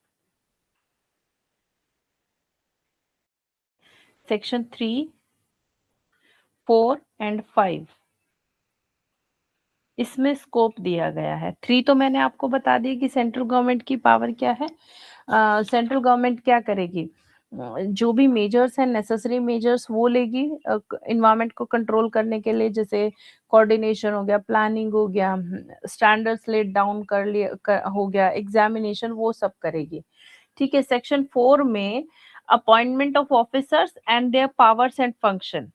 सेक्शन 3, 4 एंड 5 इसमें स्कोप दिया गया है। 3 तो मैंने आपको बता दिया कि सेंट्रल गवर्नमेंट की पावर क्या है। सेंट्रल गवर्नमेंट क्या करेगी, जो भी मेजर्स हैं नेसेसरी मेजर्स वो लेगी इन्वायरमेंट को कंट्रोल करने के लिए, जैसे कोऑर्डिनेशन हो गया, प्लानिंग हो गया, स्टैंडर्ड्स लेट डाउन हो गया, एग्जामिनेशन, वो सब करेगी, ठीक है। सेक्शन 4 में appointment of officers and there powers and function,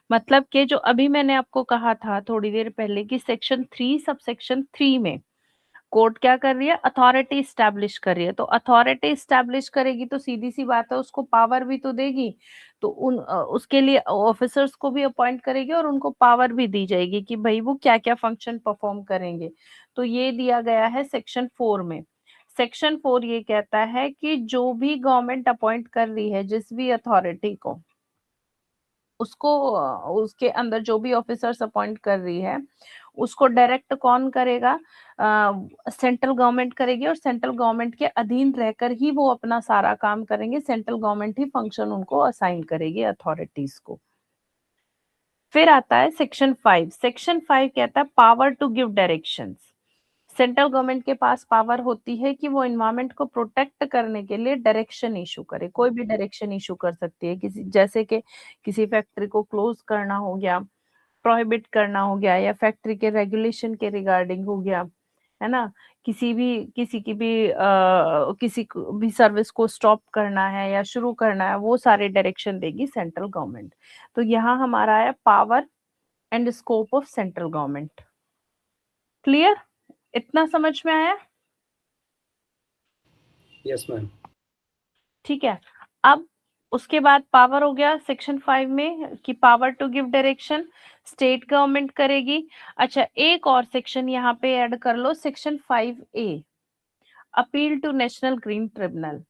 मतलब कि जो अभी मैंने आपको कहा था थोड़ी देर पहले कि सेक्शन 3 सब सेक्शन 3 में कोर्ट क्या कर रही है, अथॉरिटी स्टैब्लिश कर रही है। तो अथॉरिटी स्टैब्लिश करेगी तो सीधी सी बात है उसको पावर भी तो देगी, तो उसके लिए ऑफिसर्स को भी अपॉइंट करेगी और उनको पावर भी दी जाएगी कि भाई वो क्या क्या फंक्शन परफॉर्म करेंगे। तो ये दिया गया है सेक्शन 4 में। सेक्शन 4 ये कहता है कि जो भी गवर्नमेंट अपॉइंट कर रही है जिस भी अथॉरिटी को, उसको उसके अंदर जो भी ऑफिसर्स अपॉइंट कर रही है उसको डायरेक्ट कौन करेगा, सेंट्रल गवर्नमेंट करेगी, और सेंट्रल गवर्नमेंट के अधीन रहकर ही वो अपना सारा काम करेंगे। सेंट्रल गवर्नमेंट ही फंक्शन उनको असाइन करेगी अथॉरिटीज को। फिर आता है सेक्शन 5। सेक्शन 5 कहता है power to give directions. Central government के पास पावर होती है कि वो एनवायरमेंट को प्रोटेक्ट करने के लिए डायरेक्शन इशू करे, कोई भी डायरेक्शन इशू कर सकती है, किसी जैसे कि किसी फैक्ट्री को क्लोज करना हो गया, प्रोहिबिट करना हो गया, या फैक्ट्री के रेगुलेशन के रिगार्डिंग हो गया, है ना। किसी को भी सर्विस को स्टॉप करना है या शुरू करना है, वो सारे डायरेक्शन देगी सेंट्रल गवर्नमेंट। तो यहाँ हमारा है power and scope of central government. Clear, इतना समझ में आया? Yes ma'am. ठीक है। अब उसके बाद पावर हो गया सेक्शन 5 में कि power to give direction state government करेगी। अच्छा एक और सेक्शन यहाँ पे ऐड कर लो, section 5A, appeal to national green tribunal.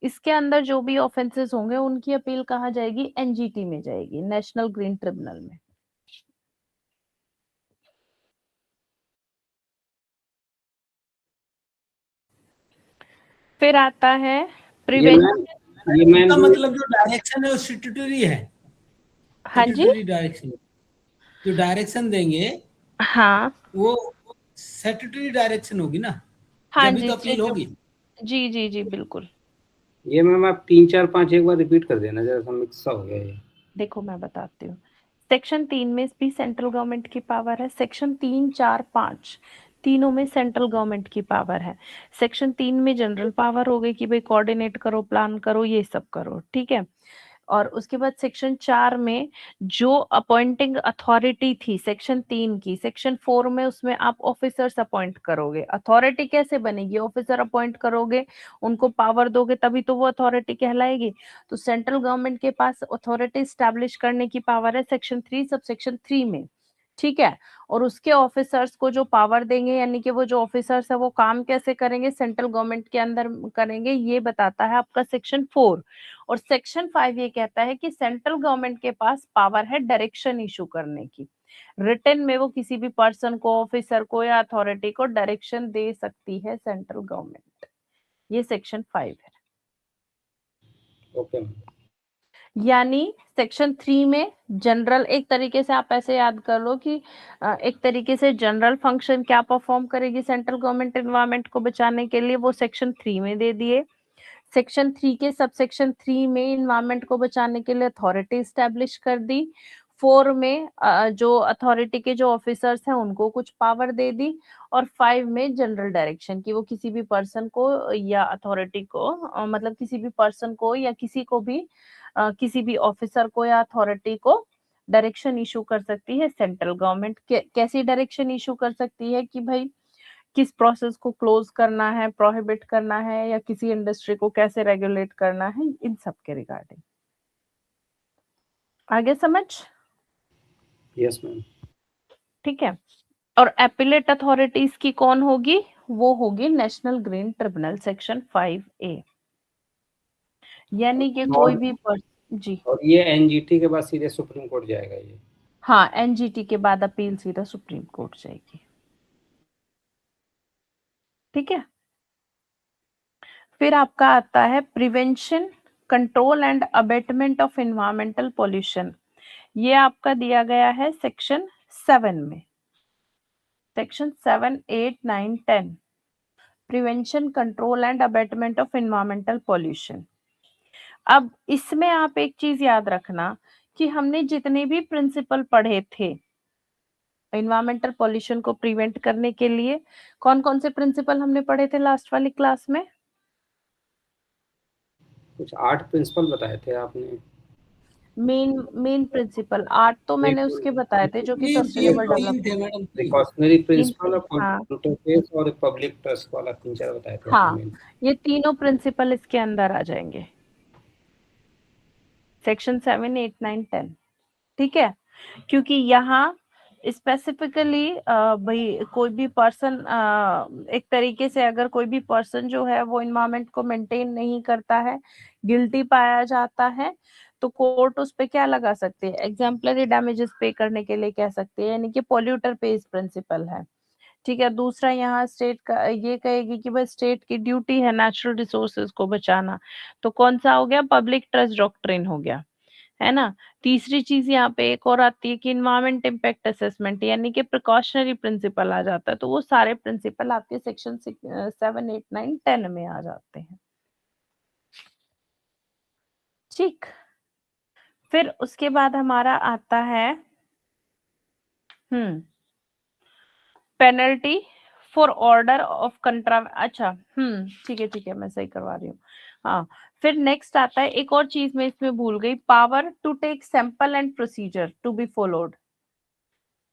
इसके अंदर जो भी ऑफेंसेस होंगे उनकी अपील कहाँ जाएगी, NGT में जाएगी, नेशनल ग्रीन ट्रिब्यूनल में। फिर आता है प्रिवेंशन। इसका मतलब जो डायरेक्शन है वो स्टैट्यूटरी है, हाँ जी, स्टैट्यूटरी डायरेक्शन। जो डायरेक्शन देंगे हाँ वो स्टैट्यूटरी डायरेक्शन होगी ना, हाँ जब भी जी, तो अपील होगी। जी जी जी बिल्कुल। ये मैम आप 3 4 5 एक बार रिपीट कर देना, जरा सा मिक्स हो गया ये। देखो मैं बताती हूँ, सेक्शन 3 में भी सेंट्रल गवर्नमेंट की पावर है, सेक्शन 3, 4, 5 तीनों में सेंट्रल गवर्नमेंट की पावर है। सेक्शन 3 में जनरल पावर हो गई कि भाई कोऑर्डिनेट करो, प्लान करो, ये सब करो, ठीक है। और उसके बाद सेक्शन 4 में जो अपॉइंटिंग अथॉरिटी थी सेक्शन 3 की, सेक्शन 4 में उसमें आप ऑफिसर्स अपॉइंट करोगे। अथॉरिटी कैसे बनेगी? ऑफिसर अपॉइंट करोगे, उनको पावर दोगे, तभी तो वो अथॉरिटी कहलाएगी। तो सेंट्रल गवर्नमेंट के पास अथॉरिटी स्टैब्लिश करने की पावर है सेक्शन 3 सब सेक्शन 3 में, ठीक है। और उसके ऑफिसर्स को जो पावर देंगे, यानी कि वो जो ऑफिसर्स है वो काम कैसे करेंगे, सेंट्रल गवर्नमेंट के अंदर करेंगे, ये बताता है आपका सेक्शन 4। और सेक्शन 5 ये कहता है कि सेंट्रल गवर्नमेंट के पास पावर है डायरेक्शन इशू करने की। रिटन में वो किसी भी पर्सन को, ऑफिसर को या अथॉरिटी को डायरेक्शन दे सकती है सेंट्रल गवर्नमेंट। ये सेक्शन 5 है। Okay ma'am. यानी सेक्शन 3 में जनरल, एक तरीके से आप ऐसे याद कर लो कि एक तरीके से जनरल फंक्शन क्या परफॉर्म करेगी सेंट्रल गवर्नमेंट एनवायरमेंट को बचाने के लिए, वो सेक्शन 3 में दे दिए। सेक्शन 3 के सब सेक्शन 3 में एनवायरमेंट को बचाने के लिए अथॉरिटी स्टैब्लिश कर दी। 4 में जो अथॉरिटी के जो ऑफिसर्स हैं उनको कुछ पावर दे दी। और 5 में जनरल डायरेक्शन की वो किसी भी पर्सन को या अथॉरिटी को मतलब किसी भी पर्सन को या किसी को भी किसी भी ऑफिसर को या अथॉरिटी को डायरेक्शन इशू कर सकती है सेंट्रल गवर्नमेंट। कैसी डायरेक्शन इशू कर सकती है कि भाई किस प्रोसेस को क्लोज करना है, प्रोहिबिट करना है, या किसी इंडस्ट्री को कैसे रेगुलेट करना है, इन सब के रिगार्डिंग। आगे समझ? Yes ma'am. ठीक है। और एपिलेट अथॉरिटीज की कौन होगी? वो होगी national green tribunal section 5A। यानी कि कोई भी जी और ये एनजीटी के बाद सीधे सुप्रीम कोर्ट जाएगा ये? हाँ, एनजीटी के बाद अपील सीधा सुप्रीम कोर्ट जाएगी, ठीक है। फिर आपका आता है prevention, control and abatement of environmental pollution. ये आपका दिया गया है सेक्शन 7 में, section 7, 8, 9, 10, prevention, control and abatement of environmental pollution. अब इसमें आप एक चीज याद रखना कि हमने जितने भी प्रिंसिपल पढ़े थे एनवायरमेंटल पॉल्यूशन को प्रिवेंट करने के लिए, कौन कौन से प्रिंसिपल हमने पढ़े थे लास्ट वाली क्लास में? कुछ 8 प्रिंसिपल बताए थे आपने। मेन प्रिंसिपल 8 तो मैंने उसके बताए थे जो कि ये सस्टेनेबल तीन थे डेवलपमेंट। मैडम, तीन। प्रिकॉशनरी प्रिंसिपल और हाँ इंटरफेस और पब्लिक ट्रस्ट वाला 3 4 बताए थे हाँ, आपने। ये तीनों प्रिंसिपल इसके अंदर आ जाएंगे, सेक्शन 7, 8, 9, 10, ठीक है। क्योंकि यहाँ स्पेसिफिकली भाई कोई भी पर्सन एक तरीके से अगर कोई भी पर्सन जो है वो इन्वायरमेंट को मेंटेन नहीं करता है, गिल्टी पाया जाता है, तो कोर्ट उस पे क्या लगा सकते हैं? एग्जाम्पलरी डैमेजेस पे करने के लिए कह सकते हैं, यानी कि पॉल्यूटर पेज प्रिंसिपल है, ठीक है। दूसरा यहाँ स्टेट का ये कहेगी कि भाई स्टेट की ड्यूटी है नेचुरल रिसोर्सेज को बचाना, तो कौन सा हो गया? पब्लिक ट्रस्ट डॉक्ट्रिन हो गया, है ना। तीसरी चीज यहाँ पे एक और आती है कि इन्वायरमेंट इम्पैक्ट असेसमेंट, यानी कि प्रिकॉशनरी प्रिंसिपल आ जाता है। तो वो सारे प्रिंसिपल आपके सेक्शन 7, 8, 9, 10 में आ जाते हैं, ठीक। फिर उसके बाद हमारा आता है पेनल्टी फॉर ऑर्डर ऑफ कंट्रा। अच्छा ठीक है, मैं सही करवा रही हूँ। हाँ, फिर नेक्स्ट आता है एक और चीज मैं इसमें भूल गई, power to take sample and procedure to be followed.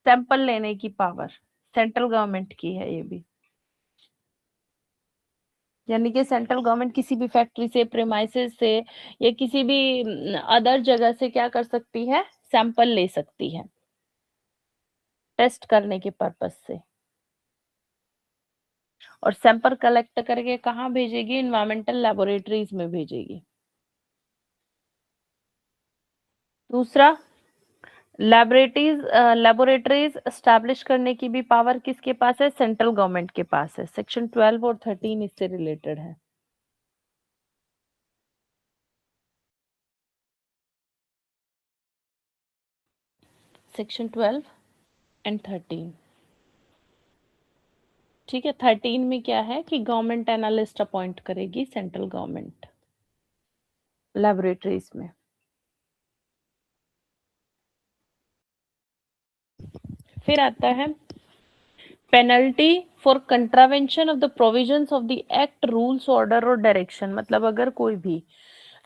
Sample लेने की पावर सेंट्रल गवर्नमेंट की है ये भी, यानी कि सेंट्रल गवर्नमेंट किसी भी फैक्ट्री से, प्रेमाइसेस से या किसी भी अदर जगह से क्या कर सकती है? सैंपल ले सकती है टेस्ट करने के पर्पस से। और सैंपल कलेक्ट करके कहाँ भेजेगी? इन्वायरमेंटल लेबोरेटरीज में भेजेगी। दूसरा, लेबोरेटरीज एस्टैब्लिश करने की भी पावर किसके पास है? सेंट्रल गवर्नमेंट के पास है। सेक्शन 12 और 13 इससे रिलेटेड है। Section 12 and 13। ठीक है, 13 में क्या है कि गवर्नमेंट एनालिस्ट अपॉइंट करेगी सेंट्रल गवर्नमेंट लैबोरेटरीज में। फिर आता है penalty for contravention of the provisions of the act, rules, order और डायरेक्शन। मतलब अगर कोई भी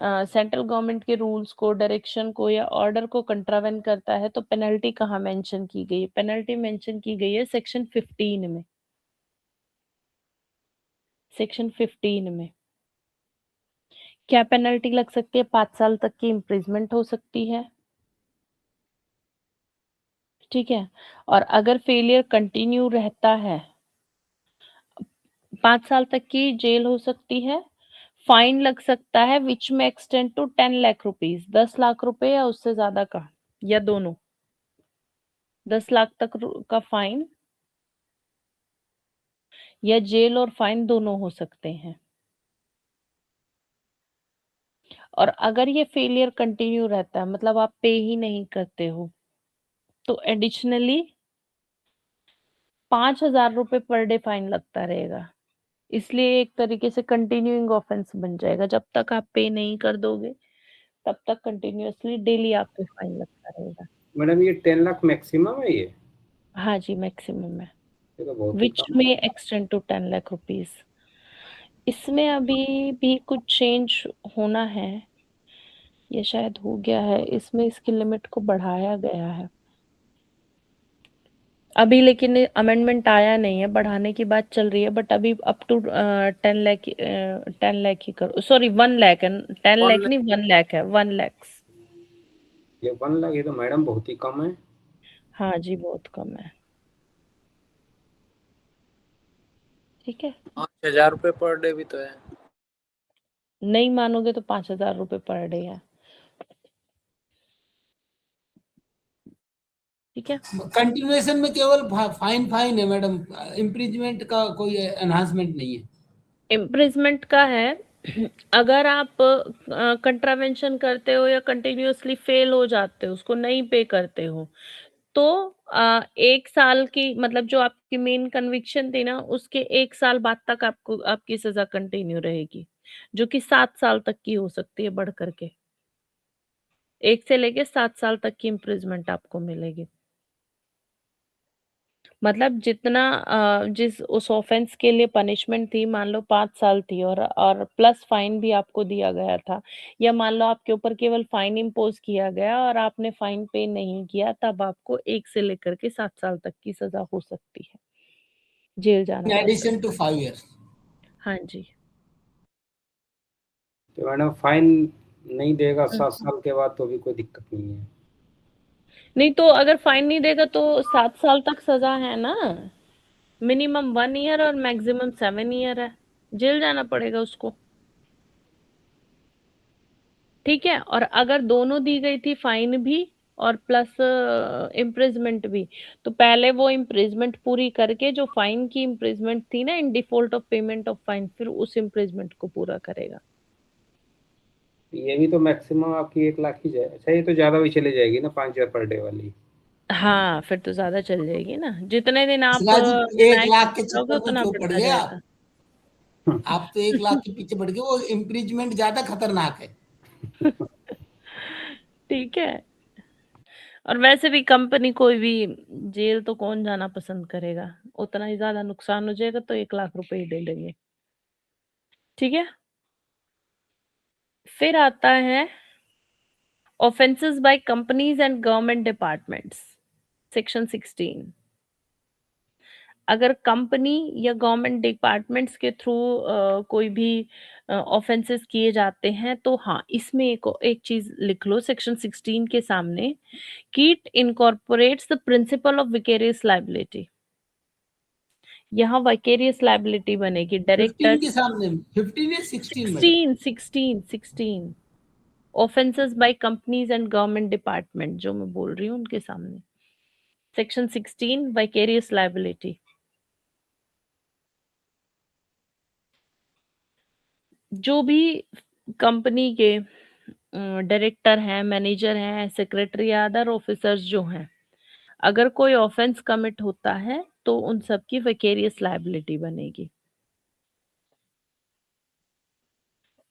सेंट्रल गवर्नमेंट के रूल्स को, डायरेक्शन को या ऑर्डर को कंट्रावेन करता है तो पेनल्टी कहाँ मेंशन की गई है? पेनल्टी मेंशन की गई है सेक्शन 15 में। सेक्शन 15 में क्या पेनल्टी लग सकती है? 5 साल तक की इम्प्रिजमेंट हो सकती है। ठीक है, और अगर फेलियर कंटिन्यू रहता है 5 साल तक की जेल हो सकती है। फाइन लग सकता है विच में extend to 10 lakh rupees, 10 lakh रुपए या उससे ज्यादा का, या दोनों। 10 लाख तक का फाइन या जेल और फाइन दोनों हो सकते हैं। और अगर ये फेलियर कंटिन्यू रहता है, मतलब आप पे ही नहीं करते हो, तो एडिशनली 5,000 रुपए पर डे फाइन लगता रहेगा। इसलिए एक तरीके से कंटिन्यूइंग ऑफेंस बन जाएगा। जब तक आप पे नहीं कर दोगे तब तक कंटिन्यूअसली डेली आप पे फाइन लगता रहेगा। मैडम ये 10 लाख मैक्सिमम है ये? हाँ जी, मैक्सिमम है, ये तो बहुत ही विच कम। में एक्सटेंड टू 10 लाख रुपीज। इसमें अभी भी कुछ चेंज होना है, ये शायद हो गया है। इसमें इसकी लिमिट को बढ़ाया गया है अभी, लेकिन अमेंडमेंट आया नहीं है, बढ़ाने की बात चल रही है, बट अभी अप टू 10 लाख 10 लाख ही करो, सॉरी 1 लाख है, 10 लाख नहीं 1 लाख है, 1 लाख। ये 1 लाख, ये तो मैडम बहुत ही कम है। हाँ जी, बहुत कम है। ठीक है, 5,000 रुपए पर डे भी तो है। नहीं मानोगे तो 5,000 रुपए पर डे है। ठीक है, कंटिन्यूएशन में केवल फाइन फाइन है मैडम, इम्प्रीजमेंट का कोई एनहांसमेंट नहीं है। इम्प्रिजमेंट का है अगर आप कंट्रावेंशन करते हो या कंटिन्यूअसली फेल हो जाते हो, उसको नहीं पे करते हो, तो 1 साल की, मतलब जो आपकी मेन कन्विक्शन थी ना, उसके 1 साल बाद तक आपको आपकी सजा कंटिन्यू रहेगी, जो कि 7 साल तक की हो सकती है बढ़ करके। 1 से लेके 7 साल तक की इम्प्रिजमेंट आपको मिलेगी। मतलब जितना जिस उस ऑफेंस के लिए पनिशमेंट थी, मान लो 5 साल थी और प्लस फाइन भी आपको दिया गया था, या मान लो आपके ऊपर केवल फाइन इम्पोज किया गया और आपने फाइन पे नहीं किया, तब आपको 1 से लेकर के 7 साल तक की सजा हो सकती है, जेल जाना इन पड़ एडिशन सकता टू 5 इयर्स। हाँ जी। तो मैडम फाइन नहीं देगा 7 हम्म। साल के बाद तो भी कोई दिक्कत नहीं है? नहीं तो अगर फाइन नहीं देगा तो 7 साल तक सजा है ना, मिनिमम 1 ईयर और मैक्सिमम 7 ईयर है, जेल जाना पड़ेगा उसको। ठीक है, और अगर दोनों दी गई थी, फाइन भी और प्लस इम्प्रिजमेंट भी, तो पहले वो इम्प्रिजमेंट पूरी करके जो फाइन की इम्प्रिजमेंट थी ना, in default of payment of fine, फिर उस इम्प्रिजमेंट को पूरा करेगा। ये भी तो मैक्सिमम आपकी 1 लाख ही जाए। अच्छा, ये तो ज्यादा भी चले जाएगी ना 5,000 पर डे वाली? हाँ, फिर तो ज्यादा चल जाएगी ना, जितने दिन आप सिराज जी, 1 डिनाई लाख के करते रहोगे चक्कर में उतना क्यों पड़ बढ़ता गए जाएगा। आप? आप तो 1 लाख के पीछे बढ़ गए, वो इम्प्रीजमेंट ज्यादा खतरनाक है। ठीक है, और वैसे भी कंपनी कोई भी जेल तो कौन जाना पसंद करेगा, उतना ही ज्यादा नुकसान हो जाएगा तो 1 लाख रुपए ही दे देंगे। ठीक है, फिर आता है offences by companies and government departments, section 16। अगर कंपनी या गवर्नमेंट डिपार्टमेंट्स के थ्रू कोई भी ऑफेंसेस किए जाते हैं, तो हाँ, इसमें एक चीज लिख लो सेक्शन 16 के सामने, कि it incorporates the principle of vicarious liability. यहाँ विकेरियस लायबिलिटी बनेगी 15 डायरेक्टर। के सामने 15 या 16 madam? 16 offences by companies and government department जो मैं बोल रही हूँ उनके सामने, सेक्शन 16 विकेरियस लायबिलिटी। जो भी कंपनी के डायरेक्टर हैं, मैनेजर हैं, सेक्रेटरी या अदर ऑफिसर्स जो हैं, अगर कोई ऑफेंस कमिट होता है तो उन सब की विकेरियस लायबिलिटी बनेगी।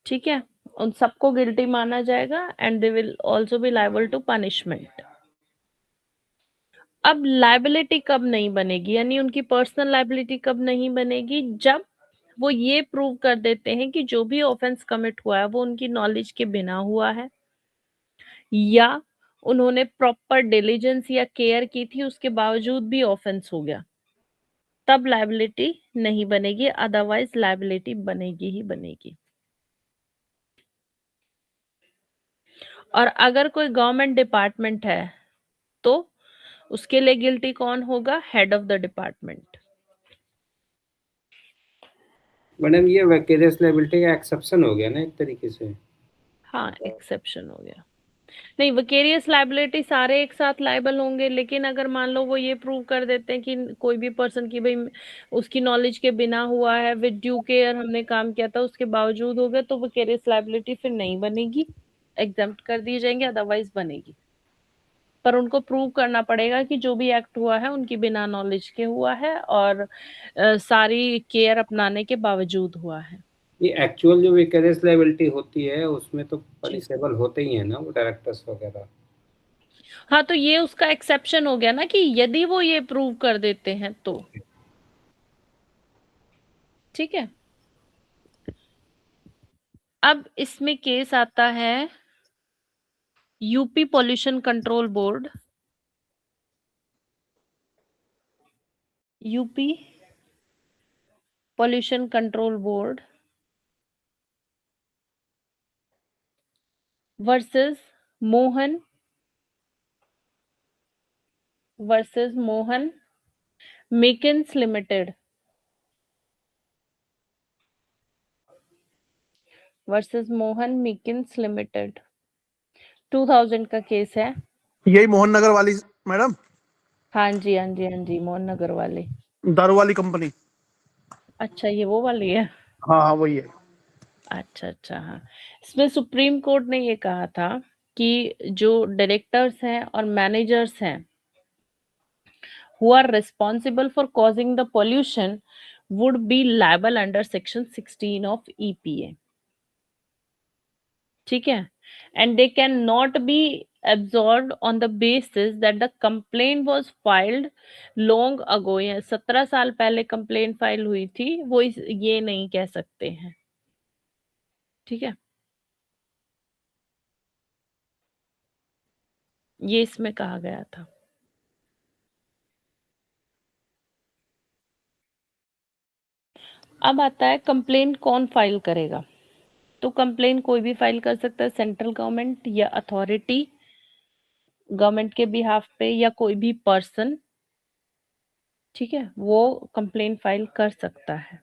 ठीक है, उन सबको गिल्टी माना जाएगा and they will also be liable to punishment. अब लायबिलिटी कब नहीं बनेगी, यानी उनकी पर्सनल लायबिलिटी कब नहीं बनेगी, जब वो ये प्रूव कर देते हैं कि जो भी ऑफेंस कमिट हुआ है वो उनकी नॉलेज के बिना हुआ है, या उन्होंने प्रॉपर डिलीजेंस या केयर की थी उसके बावजूद भी ऑफेंस हो गया, तब लायबिलिटी नहीं बनेगी, अदरवाइज लायबिलिटी बनेगी ही बनेगी। और अगर कोई गवर्नमेंट डिपार्टमेंट है तो उसके लिए गिल्टी कौन होगा, head of the department. Madam ये विकेरियस लायबिलिटी का एक्सेप्शन हो गया ना एक तरीके से। हाँ, एक्सेप्शन हो गया। नहीं, विकेरियस लायबिलिटी सारे एक साथ लायबल होंगे, लेकिन अगर मान लो वो ये प्रूव कर देते हैं कि कोई भी पर्सन की भाई उसकी नॉलेज के बिना हुआ है, विद ड्यू केयर हमने काम किया था, उसके बावजूद हो गया, तो विकेरियस लायबिलिटी फिर नहीं बनेगी, एग्जम्प्ट कर दिए जाएंगे, अदरवाइज बनेगी। पर उनको प्रूव करना पड़ेगा कि जो भी एक्ट हुआ है उनकी बिना नॉलेज के हुआ है और सारी केयर अपनाने के बावजूद हुआ है। ये एक्चुअल जो विकेरियस लायबिलिटी होती है उसमें तो पनिशेबल होते ही है ना वो डायरेक्टर्स वगैरह। हाँ, तो ये उसका एक्सेप्शन हो गया ना कि यदि वो ये प्रूव कर देते हैं तो। ठीक है, अब इसमें केस आता है UP pollution control board, UP pollution control board versus Mohan Meakins limited versus Mohan Meakins limited. 2000 का केस है। यही मोहन नगर वाली मैडम, हाँ जी हाँ जी हाँ जी, मोहन नगर वाले। दारू वाली कंपनी। अच्छा, ये वो वाली है। हाँ हाँ वही है। अच्छा अच्छा, हाँ। इसमें सुप्रीम कोर्ट ने ये कहा था कि जो डायरेक्टर्स हैं और मैनेजर्स हैं who are responsible for causing the pollution would be liable under section 16 of EPA. ठीक है, and they cannot be absorbed on the basis that the complaint was filed long ago, या 17 साल पहले complaint file हुई थी, वो ये नहीं कह सकते हैं। ठीक है, ये इसमें कहा गया था। अब आता है कंप्लेंट कौन फाइल करेगा। तो कंप्लेंट कोई भी फाइल कर सकता है, सेंट्रल गवर्नमेंट या अथॉरिटी गवर्नमेंट के बिहाफ पे, या कोई भी पर्सन, ठीक है, वो कंप्लेंट फाइल कर सकता है।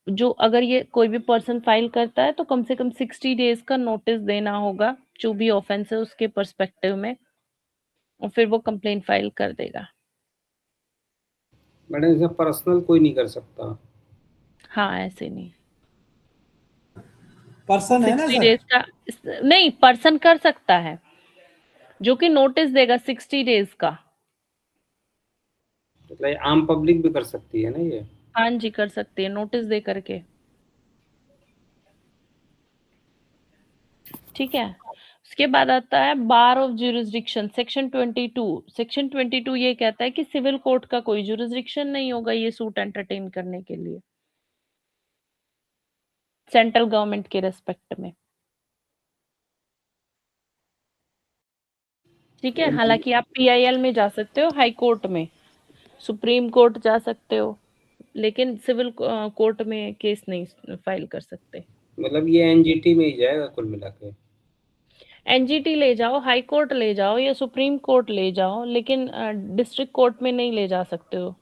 जो अगर ये कोई भी पर्सन फाइल करता है तो कम से कम 60 डेज का नोटिस देना होगा जो भी ऑफेंस है उसके पर्सपेक्टिव में, और फिर वो कंप्लेंट फाइल कर देगा। मैडम इसे पर्सनल कोई नहीं कर सकता। हाँ, ऐसे नहीं। पर्सन है ना 60 सर? डेज का नहीं, पर्सन कर सकता है जो कि नोटिस देगा 60 डेज का। मतलब आम पब्लिक भी कर सकती है ना ये? हाँ जी, कर सकती है नोटिस दे करके। ठीक है, उसके बाद आता है बार ऑफ ज्यूरिसडिक्शन, सेक्शन 22। सेक्शन 22 ये कहता है कि सिविल कोर्ट का कोई ज्यूरिसडिक्शन नहीं होगा ये सूट एंटरटेन करने के लिए सेंट्रल गवर्नमेंट के रेस्पेक्ट में। ठीक है, हालांकि आप PIL में जा सकते हो, हाई कोर्ट में, सुप्रीम कोर्ट जा सकते हो, लेकिन सिविल कोर्ट में केस नहीं फाइल कर सकते। मतलब ये एनजीटी में ही जाएगा कुल मिला के? NGT ले जाओ, हाई कोर्ट ले जाओ या सुप्रीम कोर्ट ले जाओ, लेकिन डिस्ट्रिक्ट कोर्ट में नहीं ले जा सकते हो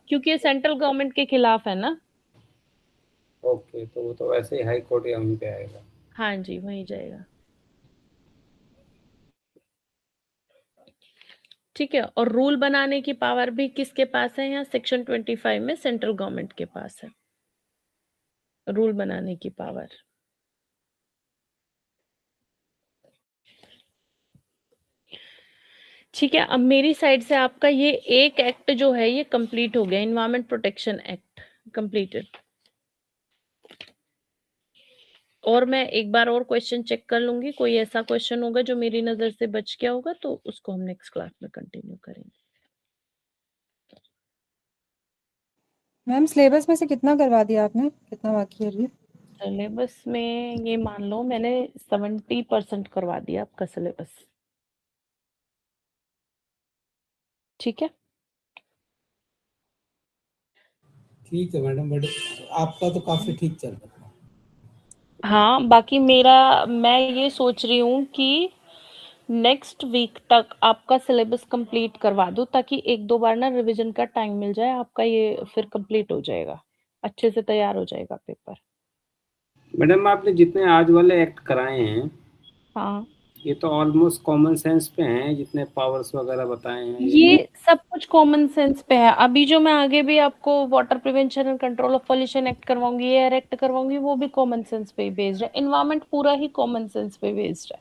क्योंकि ये सेंट्रल गवर्नमेंट के खिलाफ है ना। ओके, तो वो तो वैसे ही हाई कोर्ट या वहीं पे आएगा। हाँ जी, वहीं जाएगा। ठीक है, और रूल बनाने की पावर भी किसके पास है, यहाँ सेक्शन 25 में सेंट्रल गवर्नमेंट के पास है रूल बनाने की पावर। ठीक है, अब मेरी साइड से आपका ये एक एक्ट जो है ये कंप्लीट हो गया, एनवायरमेंट प्रोटेक्शन एक्ट कंप्लीटेड। और मैं एक बार और क्वेश्चन चेक कर लूंगी, कोई ऐसा क्वेश्चन होगा जो मेरी नजर से बच गया होगा तो उसको हम नेक्स्ट क्लास में कंटिन्यू करेंगे। मैम सिलेबस में से कितना करवा दिया आपने, कितना बाकी है अभी? सिलेबस में ये मान लो मैंने 70% करवा दिया आपका सिलेबस। ठीक है, ठीक है मैडम, बट आपका तो काफी ठीक चल रहा है। हाँ बाकी मैं ये सोच रही हूँ कि नेक्स्ट वीक तक आपका सिलेबस कंप्लीट करवा दूँ ताकि एक दो बार ना रिवीजन का टाइम मिल जाए, आपका ये फिर कंप्लीट हो जाएगा, अच्छे से तैयार हो जाएगा पेपर। मैडम आपने जितने आज वाले एक्ट कराए हैं हाँ, ये तो ऑलमोस्ट कॉमन सेंस पे हैं, जितने पावर्स वगैरह बताए हैं ये सब कुछ कॉमन सेंस पे है। अभी जो मैं आगे भी आपको water prevention and control of pollution act करवाऊंगी, एयर एक्ट करवाऊंगी, वो भी कॉमन सेंस पे बेस्ड है। एनवायरमेंट पूरा ही कॉमन सेंस पे बेस्ड है।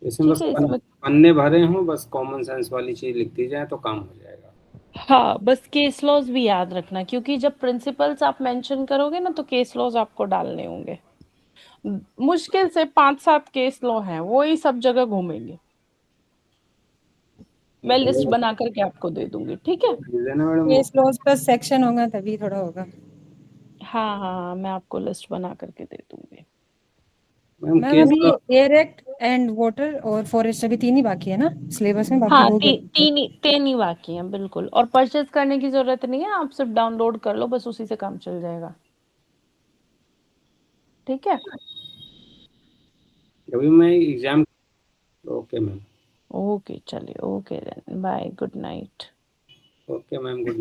इसमें बस ठीक है, इसमें पन्ने भरे हों, बस कॉमन सेंस वाली चीज लिखती जाए तो काम हो जाएगा। हाँ, बस केस लॉज भी याद रखना, क्योंकि जब प्रिंसिपल्स आप मेंशन करोगे ना तो केस लॉज आपको डालने होंगे। मुश्किल से 5-7 केस लॉ हैं, वो ही सब जगह घूमेंगे। मैं लिस्ट बना करके आपको दे दूंगी, ठीक है? ना madam case laws plus section होगा तभी थोड़ा होगा। हाँ हाँ, मैं आपको लिस्ट बना करके दे दूंगी। मैम मैम केस अभी एयर एक्ट एंड वाटर और फॉरेस्ट अभी 3 ही बाकी है ना सिलेबस में, बाकी हाँ, हो गया? तीन ही बाकी हैं बिल्कुल। और परचेज करने की जरूरत नहीं है, आप सिर्फ डाउनलोड कर लो, बस उसी से काम चल जाएगा। ठीक है, अभी मैं एग्जाम। Okay ma'am. ओके चलिए, okay then bye, good night. Okay ma'am, good